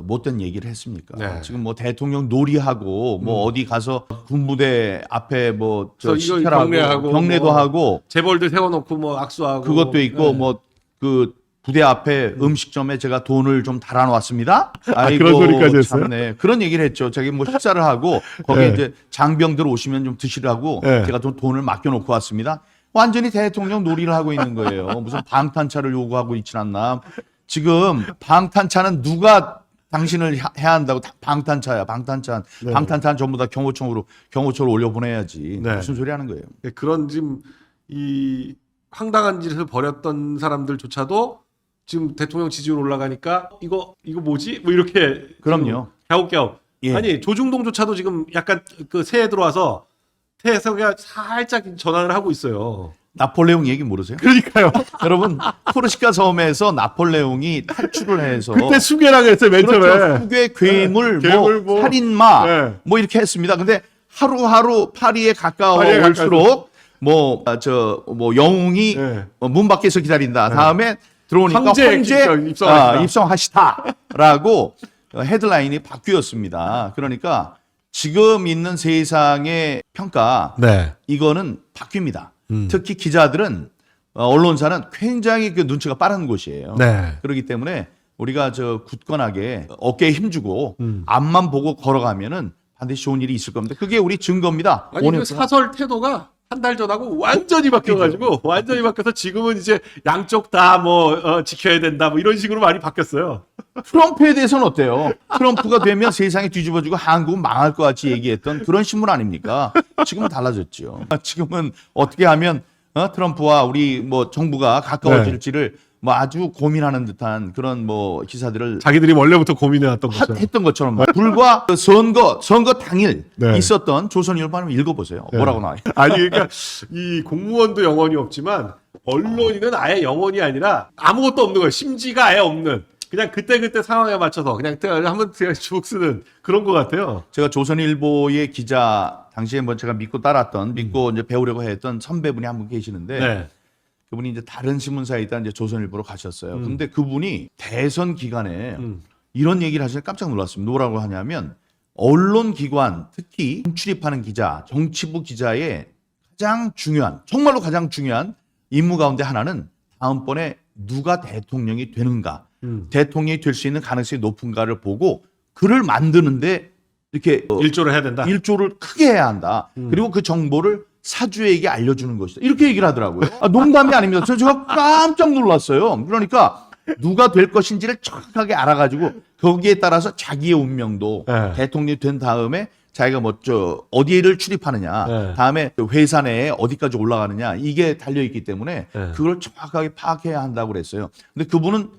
못된 얘기를 했습니까? 네. 지금 뭐 대통령 놀이하고 뭐 어디 가서 군부대 앞에 뭐 이거 시찰하고 경례하고 경례도 뭐 하고 재벌들 세워놓고 뭐 악수하고 그것도 있고 네. 뭐 그 부대 앞에 음식점에 제가 돈을 좀 달아놨습니다. 아이고, 그런 소리까지 했어요? 참네. 그런 얘기를 했죠. 자기 뭐 식사를 하고 거기에 네. 이제 장병들 오시면 좀 드시라고 네. 제가 돈을 맡겨놓고 왔습니다. 완전히 대통령 놀이를 하고 있는 거예요. 무슨 방탄차를 요구하고 있진 않나. 지금 방탄차는 누가 당신을 해야 한다고 방탄차야. 네. 방탄차는 전부 다 경호처로 올려보내야지. 네. 무슨 소리 하는 거예요. 그런 지금 이 황당한 짓을 벌였던 사람들조차도 지금 대통령 지지율 올라가니까 이거 뭐지? 뭐 이렇게 그럼요. 갸웃갸웃. 예. 아니 조중동조차도 지금 약간 그 새해 들어와서 태세가 살짝 전환을 하고 있어요. 나폴레옹 얘기 모르세요? 그러니까요. 여러분 코르시카 섬에서 나폴레옹이 탈출을 해서 그때 수괴라고 했어요 맨 처음에. 그렇죠. 수괴, 괴물, 괴물, 뭐. 살인마 네. 뭐 이렇게 했습니다. 근데 하루하루 파리에 파리에 가까워올수록 뭐 영웅이 네. 문 밖에서 기다린다. 다음에 들어오니까 황제 입성하시다. 입성하시다라고 헤드라인이 바뀌었습니다. 그러니까 지금 있는 세상의 평가 네. 이거는 바뀝니다. 특히 기자들은 언론사는 굉장히 그 눈치가 빠른 곳이에요. 네. 그렇기 때문에 우리가 굳건하게 어깨에 힘주고 앞만 보고 걸어가면은 반드시 좋은 일이 있을 겁니다. 그게 우리 증거입니다. 아니 그 사설 태도가 한 달 전하고 완전히 바뀌어가지고 완전히 바뀌어서 지금은 이제 양쪽 다 뭐 지켜야 된다 뭐 이런 식으로 많이 바뀌었어요. 트럼프에 대해서는 어때요? 트럼프가 되면 세상이 뒤집어지고 한국은 망할 것 같이 얘기했던 그런 신문 아닙니까? 지금은 달라졌죠. 지금은 어떻게 하면 트럼프와 우리 뭐 정부가 가까워질지를 뭐 아주 고민하는 듯한 그런 뭐 기사들을 자기들이 원래부터 고민해왔던 것처럼. 했던 것처럼 불과 그 선거 당일 네. 있었던 조선일보 한번 읽어보세요. 뭐라고 나와요? 아니 그러니까 이 공무원도 영혼이 없지만 언론인은 아예 영혼이 아니라 아무것도 없는 거예요. 심지가 아예 없는. 그냥 그때 상황에 맞춰서 그냥 한번 쭉 쓰는 그런 것 같아요. 제가 조선일보의 기자 당시에 뭐 제가 믿고 따랐던 믿고 이제 배우려고 했던 선배분이 한 분 계시는데 네. 그분이 이제 다른 신문사에 있다 이제 조선일보로 가셨어요. 근데 그분이 대선 기간에 이런 얘기를 하시니까 깜짝 놀랐습니다. 뭐라고 하냐면 언론기관 특히 출입하는 기자, 정치부 기자의 가장 중요한 정말로 가장 중요한 임무 가운데 하나는 다음번에 누가 대통령이 되는가, 대통령이 될 수 있는 가능성이 높은가를 보고 글을 만드는데 이렇게 일조를 해야 된다. 일조를 크게 해야 한다. 그리고 그 정보를 사주에게 알려주는 것이다. 이렇게 얘기를 하더라고요. 농담이 아닙니다. 제가 깜짝 놀랐어요. 그러니까 누가 될 것인지를 정확하게 알아가지고 거기에 따라서 자기의 운명도 네. 대통령이 된 다음에 자기가 어디를 출입하느냐, 네. 다음에 회사 내에 어디까지 올라가느냐 이게 달려있기 때문에 네. 그걸 정확하게 파악해야 한다고 그랬어요. 근데 그분은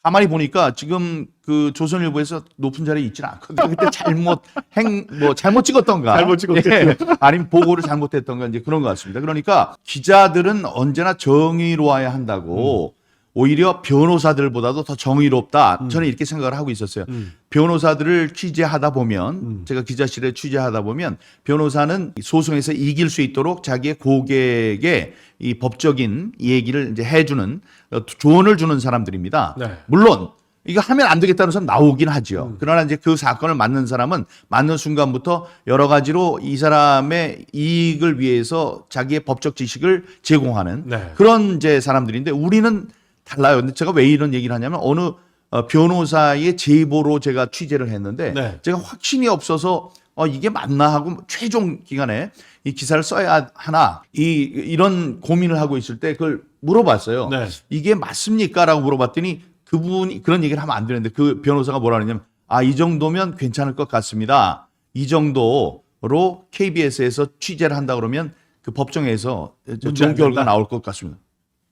가만히 보니까 지금 그 조선일보에서 높은 자리에 있지는 않거든요. 그때 잘못 찍었던가. 잘못 찍었겠죠. 예. 아니면 보고를 잘못했던가 이제 그런 것 같습니다. 그러니까 기자들은 언제나 정의로워야 한다고 오히려 변호사들보다도 더 정의롭다. 저는 이렇게 생각을 하고 있었어요. 변호사들을 취재하다 보면 제가 기자실에 취재하다 보면 변호사는 소송에서 이길 수 있도록 자기의 고객의 이 법적인 얘기를 이제 해주는 조언을 주는 사람들입니다. 네. 물론 이거 하면 안 되겠다는 사람 나오긴 하죠. 그러나 이제 그 사건을 맡는 사람은 맡는 순간부터 여러 가지로 이 사람의 이익을 위해서 자기의 법적 지식을 제공하는 네. 그런 이제 사람들인데 우리는 달라요. 근데 제가 왜 이런 얘기를 하냐면 어느 변호사의 제보로 제가 취재를 했는데 네. 제가 확신이 없어서 이게 맞나 하고 최종 기간에 이 기사를 써야 하나 이런 고민을 하고 있을 때 그걸 물어봤어요. 네. 이게 맞습니까?라고 물어봤더니 그분이 그런 얘기를 하면 안 되는데 그 변호사가 뭐라 그러냐면 이 정도면 괜찮을 것 같습니다. 이 정도로 KBS에서 취재를 한다 그러면 그 법정에서 좋은 결과가 나올 것 같습니다.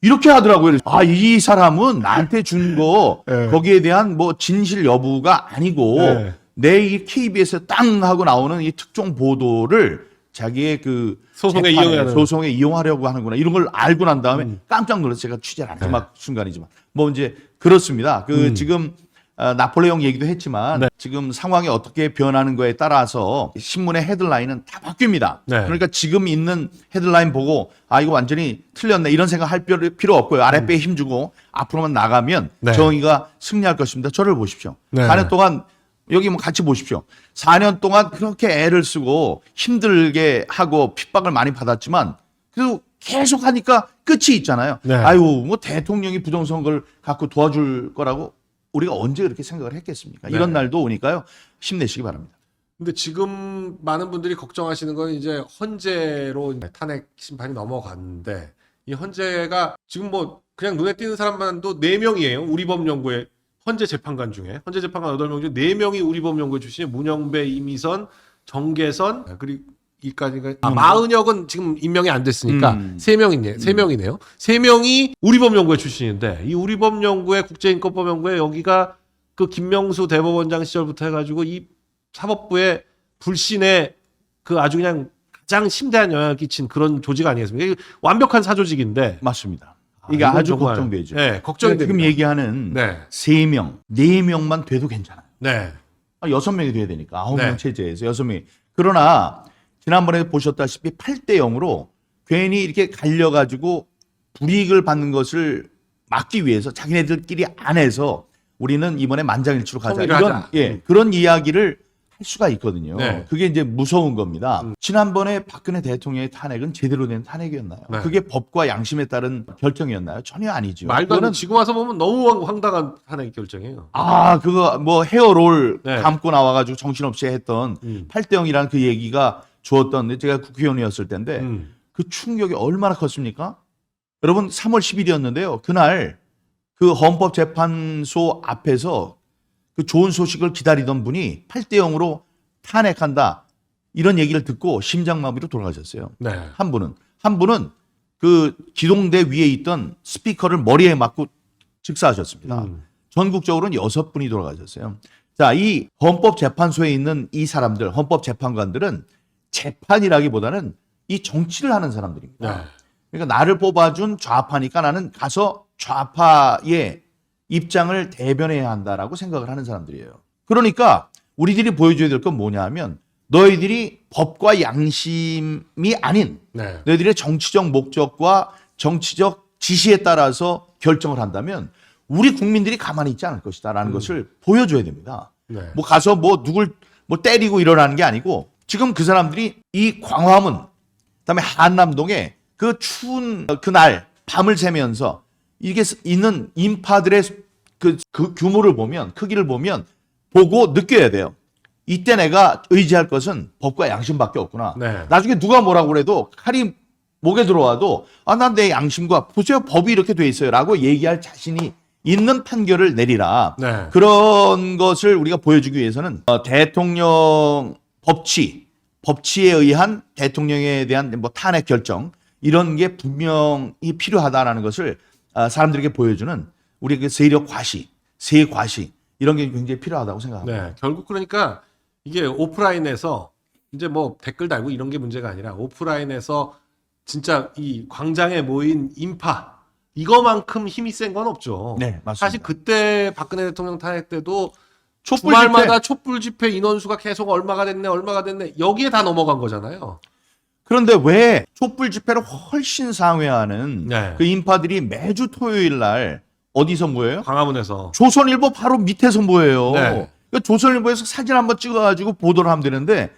이렇게 하더라고요. 이 사람은 나한테 준 거 네. 거기에 대한 뭐 진실 여부가 아니고 네. 내 이 KBS에 땅 하고 나오는 이 특종 보도를 자기의 그 소송에 재판에, 이용하는. 소송에 이용하려고 하는구나 이런 걸 알고 난 다음에 깜짝 놀라서 제가 취재를 안 해서 막 순간이지만 뭐 이제 그렇습니다. 지금 나폴레옹 얘기도 했지만 네. 지금 상황이 어떻게 변하는 거에 따라서 신문의 헤드라인은 다 바뀝니다. 네. 그러니까 지금 있는 헤드라인 보고 이거 완전히 틀렸네 이런 생각 할 필요 없고요. 아랫배에 힘주고 앞으로만 나가면 네. 정의가 승리할 것입니다. 저를 보십시오. 네. 4년 동안 여기 뭐 같이 보십시오. 4년 동안 그렇게 애를 쓰고 힘들게 하고 핍박을 많이 받았지만 그래도 계속 하니까 끝이 있잖아요. 네. 뭐 대통령이 부정선거를 갖고 도와줄 거라고 우리가 언제 그렇게 생각을 했겠습니까? 네. 이런 날도 오니까요. 힘내시기 바랍니다. 근데 지금 많은 분들이 걱정하시는 건 이제 헌재로 탄핵 심판이 넘어갔는데 이 헌재가 지금 뭐 그냥 눈에 띄는 사람만도 4명이에요. 우리법연구회 헌재 재판관 중에 헌재 재판관 8명 중에 4명이 우리법연구회 출신이 문영배, 이미선, 정계선 그리고 이까지가 마은혁은 지금 임명이 안 됐으니까 3명이네. 3명이네요. 3명이 우리법연구회 출신인데 이 우리법연구회 국제인권법연구회 여기가 그 김명수 대법원장 시절부터 해가지고 이 사법부의 불신에 그 아주 그냥 가장 심대한 영향을 끼친 그런 조직 아니겠습니까? 이게 완벽한 사조직인데 맞습니다. 이게 이건 아주 정말, 걱정되죠. 네, 걱정이 지금 됩니다. 얘기하는 네. 3명, 4명만 돼도 괜찮아요. 네. 6명이 돼야 되니까 9명 네. 체제에서 6명이. 그러나 지난번에 보셨다시피 8대 0으로 괜히 이렇게 갈려가지고 불이익을 받는 것을 막기 위해서 자기네들끼리 안에서 우리는 이번에 만장일치로 가자. 통일을 이런 하자. 그런 이야기를 할 수가 있거든요. 네. 그게 이제 무서운 겁니다. 지난번에 박근혜 대통령의 탄핵은 제대로 된 탄핵이었나요? 네. 그게 법과 양심에 따른 결정이었나요? 전혀 아니죠. 말도 안 돼. 그거는 지금 와서 보면 너무 황당한 탄핵 결정이에요. 그거 뭐 헤어롤 네. 감고 나와가지고 정신없이 했던 8대 0이라는 그 얘기가 주었던 제가 국회의원이었을 때인데 그 충격이 얼마나 컸습니까? 여러분 3월 10일이었는데요. 그날 그 헌법재판소 앞에서 그 좋은 소식을 기다리던 분이 8대 0으로 탄핵한다 이런 얘기를 듣고 심장마비로 돌아가셨어요. 네. 한 분은 그 기동대 위에 있던 스피커를 머리에 맞고 즉사하셨습니다. 전국적으로는 6분이 돌아가셨어요. 자, 이 헌법재판소에 있는 이 사람들, 헌법재판관들은 재판이라기보다는 이 정치를 하는 사람들입니다. 네. 그러니까 나를 뽑아준 좌파니까 나는 가서 좌파의 입장을 대변해야 한다라고 생각을 하는 사람들이에요. 그러니까 우리들이 보여줘야 될 건 뭐냐 하면 너희들이 법과 양심이 아닌 네. 너희들의 정치적 목적과 정치적 지시에 따라서 결정을 한다면 우리 국민들이 가만히 있지 않을 것이다라는 것을 보여줘야 됩니다. 네. 뭐 가서 뭐 누굴 뭐 때리고 일어나는 게 아니고 지금 그 사람들이 이 광화문 그다음에 한남동에 그 추운 그날 밤을 새면서 이게 있는 인파들의 그 규모를 보면 크기를 보면 보고 느껴야 돼요. 이때 내가 의지할 것은 법과 양심밖에 없구나. 네. 나중에 누가 뭐라고 그래도 칼이 목에 들어와도 난 내 양심과 보세요 법이 이렇게 돼 있어요라고 얘기할 자신이 있는 판결을 내리라. 네. 그런 것을 우리가 보여주기 위해서는 대통령 법치에 의한 대통령에 대한 뭐 탄핵 결정 이런 게 분명히 필요하다라는 것을 사람들에게 보여주는 우리의 그 세력 과시, 세과시 이런 게 굉장히 필요하다고 생각합니다. 네. 결국 그러니까 이게 오프라인에서 이제 뭐 댓글 달고 이런 게 문제가 아니라 오프라인에서 진짜 이 광장에 모인 인파 이거만큼 힘이 센 건 없죠. 네, 맞습니다. 사실 그때 박근혜 대통령 탄핵 때도 촛불 주말마다 촛불 집회 인원수가 계속 얼마가 됐네 여기에 다 넘어간 거잖아요. 그런데 왜 촛불 집회를 훨씬 상회하는 네. 그 인파들이 매주 토요일 날 어디서 모여요? 광화문에서. 조선일보 바로 밑에서 모여요. 네. 그러니까 조선일보에서 사진 한번 찍어가지고 보도를 하면 되는데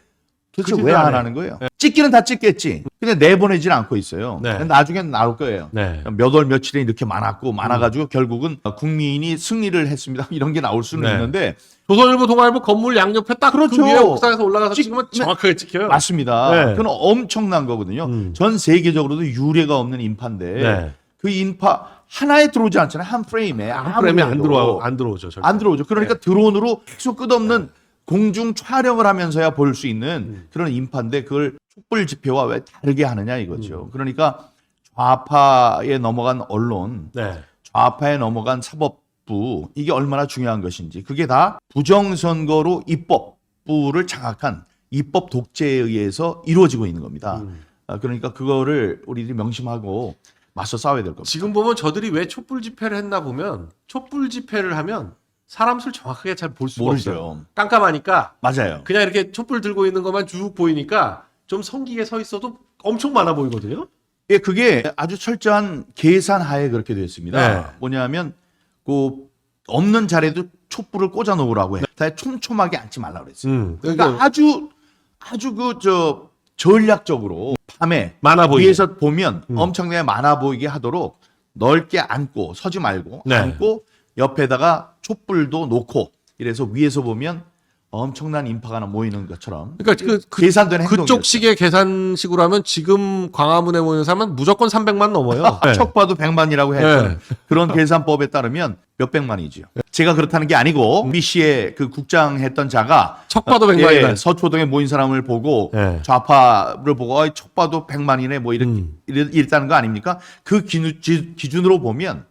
도대체 그지도 왜 안 않아요. 하는 거예요? 찍기는 다 찍겠지. 근데 내보내지는 않고 있어요. 네. 나중엔 나올 거예요. 네. 몇 월 며칠에 이렇게 많아가지고 결국은 국민이 승리를 했습니다. 이런 게 나올 수는 네. 있는데 조선일보, 동아일보 건물 양옆에 딱 그 그렇죠. 위에 옥상에서 올라가서 찍- 찍으면 정확하게 찍혀요. 맞습니다. 네. 그건 엄청난 거거든요. 전 세계적으로도 유례가 없는 인파인데 네. 그 인파 하나에 들어오지 않잖아요. 한 프레임에. 프레임에 안 아무래도. 들어오죠. 절대. 안 들어오죠. 그러니까 드론으로 계속 끝없는 공중 촬영을 하면서야 볼 수 있는 그런 인파인데 그걸 촛불 집회와 왜 다르게 하느냐 이거죠. 그러니까 좌파에 넘어간 언론, 네. 좌파에 넘어간 사법부 이게 얼마나 중요한 것인지 그게 다 부정선거로 입법부를 장악한 입법 독재에 의해서 이루어지고 있는 겁니다. 그러니까 그거를 우리들이 명심하고 맞서 싸워야 될 겁니다. 지금 보면 저들이 왜 촛불 집회를 했나 보면 촛불 집회를 하면 사람 수를 정확하게 잘 볼 수가 모르죠. 없어요. 깜깜하니까 맞아요. 그냥 이렇게 촛불 들고 있는 것만 쭉 보이니까 좀 성기게 서 있어도 엄청 많아 보이거든요. 예, 그게 아주 철저한 계산하에 그렇게 되어 있습니다. 네. 뭐냐면 그 없는 자리에도 촛불을 꽂아 놓으라고 해. 다 촘촘하게 앉지 말라고 그랬어요. 그러니까 아주 전략적으로 밤에 많아 보이게. 위에서 보면 엄청나게 많아 보이게 하도록 넓게 앉고 서지 말고 네. 앉고 옆에다가 촛불도 놓고 이래서 위에서 보면 엄청난 인파가 모이는 것처럼 그러니까 계산된 행동이었어요. 그쪽 식의 계산식으로 하면 지금 광화문에 모이는 사람은 무조건 300만 넘어요. 네. 척 봐도 100만이라고 했던 네. 그런 계산법에 따르면 몇백만이죠. 제가 그렇다는 게 아니고 MBC의 그 국장했던 자가 척 봐도 100만이다. 예, 서초동에 모인 사람을 보고 네. 좌파를 보고 척 봐도 100만이네 뭐 이랬다는 거 아닙니까? 그 기준으로 보면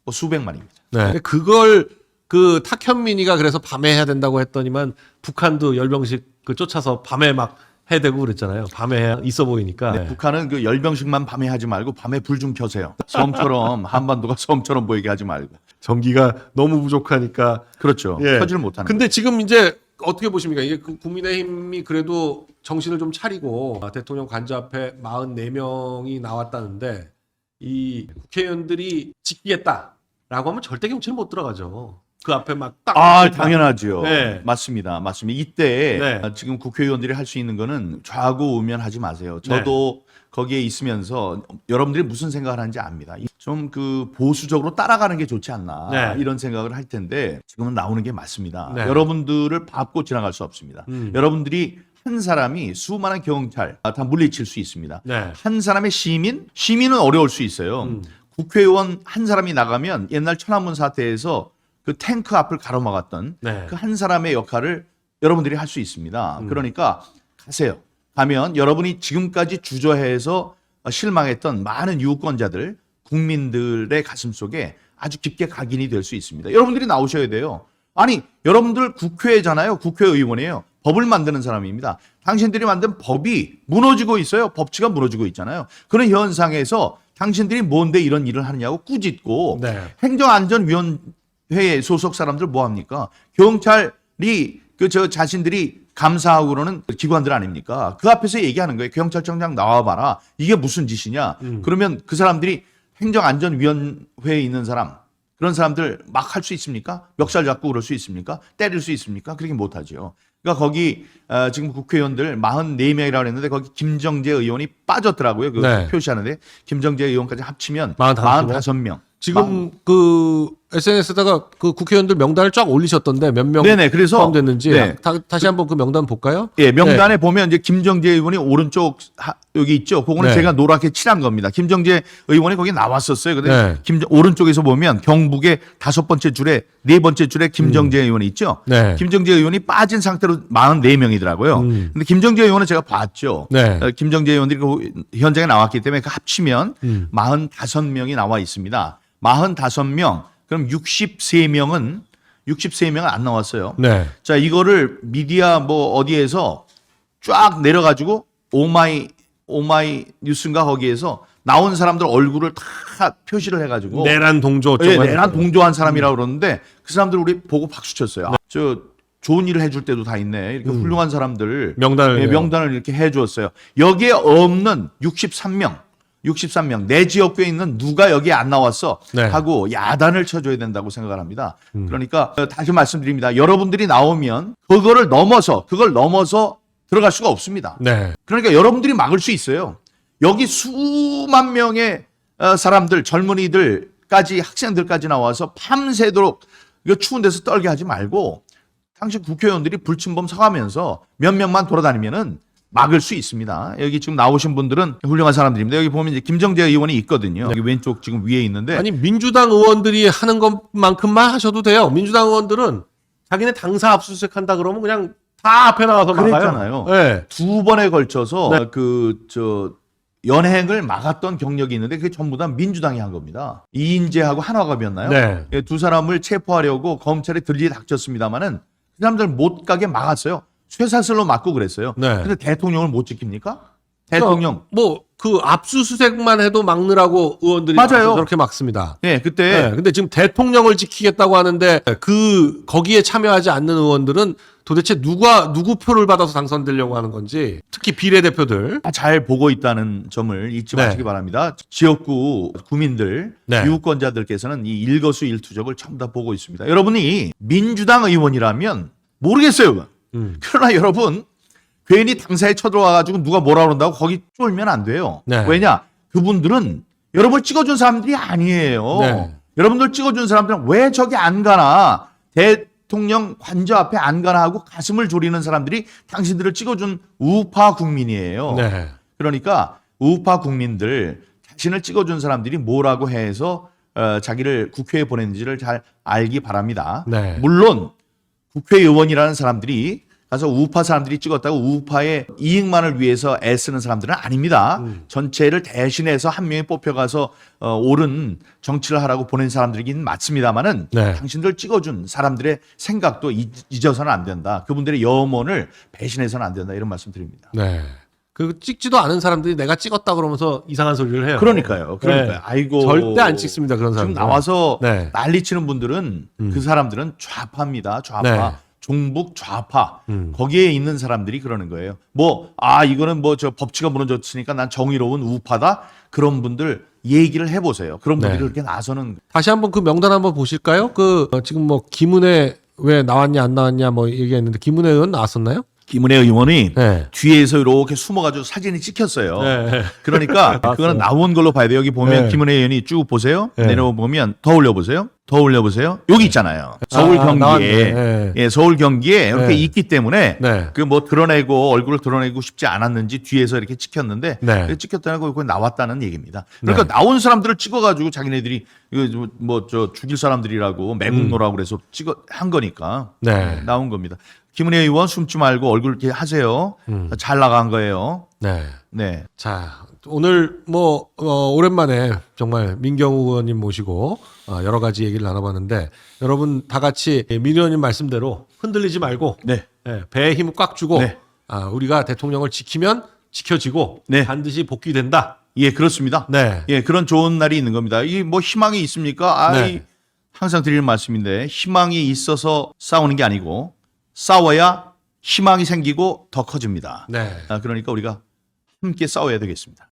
뭐 수백만입니다. 네. 그걸 그 탁현민이가 그래서 밤에 해야 된다고 했더니만 북한도 열병식 그 쫓아서 밤에 막 해대고 그랬잖아요. 밤에 해야 있어 보이니까. 네, 북한은 그 열병식만 밤에 하지 말고 밤에 불 좀 켜세요. 섬처럼 한반도가 섬처럼 보이게 하지 말고. 전기가 너무 부족하니까. 그렇죠. 예. 켜지를 못하는. 근데 지금 이제 어떻게 보십니까? 이게 그 국민의힘이 그래도 정신을 좀 차리고 대통령 관저 앞에 44명이 나왔다는데 이 국회의원들이 지키겠다. 하면 절대 경치는 못 들어가죠. 그 앞에 막 딱. 당연하죠. 네. 맞습니다. 이때 네. 지금 국회의원들이 할 수 있는 거는 좌고 우면하지 마세요. 저도 거기에 있으면서 여러분들이 무슨 생각을 하는지 압니다. 좀 그 보수적으로 따라가는 게 좋지 않나 네. 이런 생각을 할 텐데 지금은 나오는 게 맞습니다. 네. 여러분들을 밟고 지나갈 수 없습니다. 여러분들이 한 사람이 수많은 경찰 다 물리칠 수 있습니다. 네. 한 사람의 시민은 어려울 수 있어요. 국회의원 한 사람이 나가면 옛날 천안문 사태에서 그 탱크 앞을 가로막았던 네. 그 한 사람의 역할을 여러분들이 할 수 있습니다. 그러니까 가세요. 가면 여러분이 지금까지 주저해서 실망했던 많은 유권자들, 국민들의 가슴 속에 아주 깊게 각인이 될 수 있습니다. 여러분들이 나오셔야 돼요. 아니, 여러분들 국회잖아요. 국회의원이에요. 법을 만드는 사람입니다. 당신들이 만든 법이 무너지고 있어요. 법치가 무너지고 있잖아요. 그런 현상에서 당신들이 뭔데 이런 일을 하느냐고 꾸짖고 네. 행정안전위원회에 소속 사람들 뭐 합니까? 경찰이 자신들이 감사하고 그러는 기관들 아닙니까? 그 앞에서 얘기하는 거예요. 경찰청장 나와봐라. 이게 무슨 짓이냐? 그러면 그 사람들이 행정안전위원회에 있는 사람, 그런 사람들 막 할 수 있습니까? 멱살 잡고 그럴 수 있습니까? 때릴 수 있습니까? 그렇게 못하죠. 그러니까 거기 지금 국회의원들 44명이라고 했는데 거기 김정재 의원이 빠졌더라고요. 그 네. 표시하는데 김정재 의원까지 합치면 45 명? 45명. 지금 그 SNS에다가 그 국회의원들 명단을 쫙 올리셨던데 몇 명 네네, 그래서 포함됐는지 네. 다시 한번 그 명단 볼까요? 예, 명단에 보면 이제 김정재 의원이 오른쪽 여기 있죠. 그거는 네. 제가 노랗게 칠한 겁니다. 김정재 의원이 거기 나왔었어요. 근데 네. 오른쪽에서 보면 경북의 5번째 줄에 4번째 줄에 김정재 의원이 있죠. 네. 김정재 의원이 빠진 상태로 44명이더라고요. 근데 김정재 의원은 제가 봤죠. 네. 김정재 의원들이 그 현장에 나왔기 때문에 그 합치면 45명이 나와 있습니다. 45명. 그럼 63명은 안 나왔어요. 네. 자, 이거를 미디어 뭐 어디에서 쫙 내려가지고 오마이 뉴스인가 거기에서 나온 사람들 얼굴을 다 표시를 해가지고 내란 동조 예, 쪽은 내란 동조한 사람이라고 그러는데 그 사람들 우리 보고 박수 쳤어요. 아, 저 좋은 일을 해줄 때도 다 있네. 이렇게 훌륭한 사람들 명단을 명단을 이렇게 해주었어요. 여기에 없는 63명 내 지역구에 있는 누가 여기에 안 나왔어 네. 하고 야단을 쳐줘야 된다고 생각을 합니다. 그러니까 다시 말씀드립니다. 여러분들이 나오면 그걸 넘어서 들어갈 수가 없습니다. 네. 그러니까 여러분들이 막을 수 있어요. 여기 수만 명의 사람들, 젊은이들까지 학생들까지 나와서 밤새도록 이거 추운 데서 떨게 하지 말고 당시 국회의원들이 불침범 서가면서 몇 명만 돌아다니면은 막을 수 있습니다. 여기 지금 나오신 분들은 훌륭한 사람들입니다. 여기 보면 이제 김정재 의원이 있거든요. 여기 왼쪽 지금 위에 있는데 아니 민주당 의원들이 하는 것만큼만 하셔도 돼요. 민주당 의원들은 자기네 당사 압수수색한다 그러면 그냥 다 앞에 나와서 막아요. 그랬잖아요. 네. 2번에 걸쳐서 네. 연행을 막았던 경력이 있는데 그게 전부 다 민주당이 한 겁니다. 이인재하고 한화갑이었나요? 네. 예, 두 사람을 체포하려고 검찰이 들이닥쳤습니다마는 그 사람들 못 가게 막았어요. 쇠사슬로 막고 그랬어요. 네. 근데 대통령을 못 지킵니까? 대통령. 뭐 그 압수수색만 해도 막느라고 의원들이 맞아요. 나와서 저렇게 막습니다. 예, 그때 네. 근데 지금 대통령을 지키겠다고 하는데 거기에 참여하지 않는 의원들은 도대체 누구 표를 받아서 당선되려고 하는 건지 특히 비례대표들 잘 보고 있다는 점을 잊지 네. 마시기 바랍니다. 지역구 구민들, 네. 유권자들께서는 이 일거수일투족을 전부 다 보고 있습니다. 여러분이 민주당 의원이라면 모르겠어요. 그러나 여러분 괜히 당사에 쳐들어와가지고 누가 뭐라 그런다고 거기 쫄면 안 돼요. 네. 왜냐? 그분들은 여러분을 찍어준 사람들이 아니에요. 네. 여러분들 찍어준 사람들은 왜 저기 안 가나? 대통령 관저 앞에 안 가나 하고 가슴을 졸이는 사람들이 당신들을 찍어준 우파 국민이에요. 네. 그러니까 우파 국민들 자신을 찍어준 사람들이 뭐라고 해서 자기를 국회에 보냈는지를 잘 알기 바랍니다. 네. 물론 국회의원이라는 사람들이 가서 우파 사람들이 찍었다고 우파의 이익만을 위해서 애쓰는 사람들은 아닙니다. 전체를 대신해서 한 명이 뽑혀가서 옳은 정치를 하라고 보낸 사람들이긴 맞습니다만은 네. 당신들 찍어준 사람들의 생각도 잊어서는 안 된다. 그분들의 염원을 배신해서는 안 된다. 이런 말씀 드립니다. 네. 그 찍지도 않은 사람들이 내가 찍었다 그러면서 이상한 소리를 해요. 그러니까요. 네. 아이고. 절대 안 찍습니다. 그런 사람들. 지금 나와서 네. 난리치는 분들은 그 사람들은 좌파입니다. 좌파. 네. 종북 좌파. 거기에 있는 사람들이 그러는 거예요. 이거는 저 법치가 무너졌으니까 난 정의로운 우파다. 그런 분들 얘기를 해보세요. 그런 분들이 네. 그렇게 나서는 다시 한번 그 명단 한번 보실까요? 지금 뭐 김은혜 왜 나왔냐 안 나왔냐 뭐 얘기했는데 김은혜 의원 나왔었나요? 김은혜 의원이 네. 뒤에서 이렇게 숨어가지고 사진이 찍혔어요. 네. 그러니까 그거는 나온 걸로 봐야 돼요. 여기 보면 네. 김은혜 의원이 쭉 보세요. 네. 내려보면 더 올려보세요. 더 올려보세요. 여기 있잖아요. 서울 경기에 나왔네. 네. 예, 서울 경기에 이렇게 네. 있기 때문에 네. 그 뭐 드러내고 얼굴을 드러내고 싶지 않았는지 뒤에서 이렇게 찍혔는데 네. 찍혔다는 거 그거 나왔다는 얘기입니다. 그러니까 나온 사람들을 찍어가지고 자기네들이 이거 뭐 저 죽일 사람들이라고 매국노라고 그래서 한 거니까 네. 나온 겁니다. 김은혜 의원 숨지 말고 얼굴 이렇게 하세요. 잘 나간 거예요. 네. 네. 자, 오늘 뭐 오랜만에 정말 민경우 의원님 모시고 여러 가지 얘기를 나눠봤는데 여러분 다 같이 민 의원님 말씀대로 흔들리지 말고 네. 배에 힘을 꽉 주고 네. 우리가 대통령을 지키면 지켜지고 네. 반드시 복귀된다. 예, 그렇습니다. 네. 예, 그런 좋은 날이 있는 겁니다. 이 뭐 희망이 있습니까? 네. 항상 드리는 말씀인데 희망이 있어서 싸우는 게 아니고 싸워야 희망이 생기고 더 커집니다. 네. 그러니까 우리가 함께 싸워야 되겠습니다.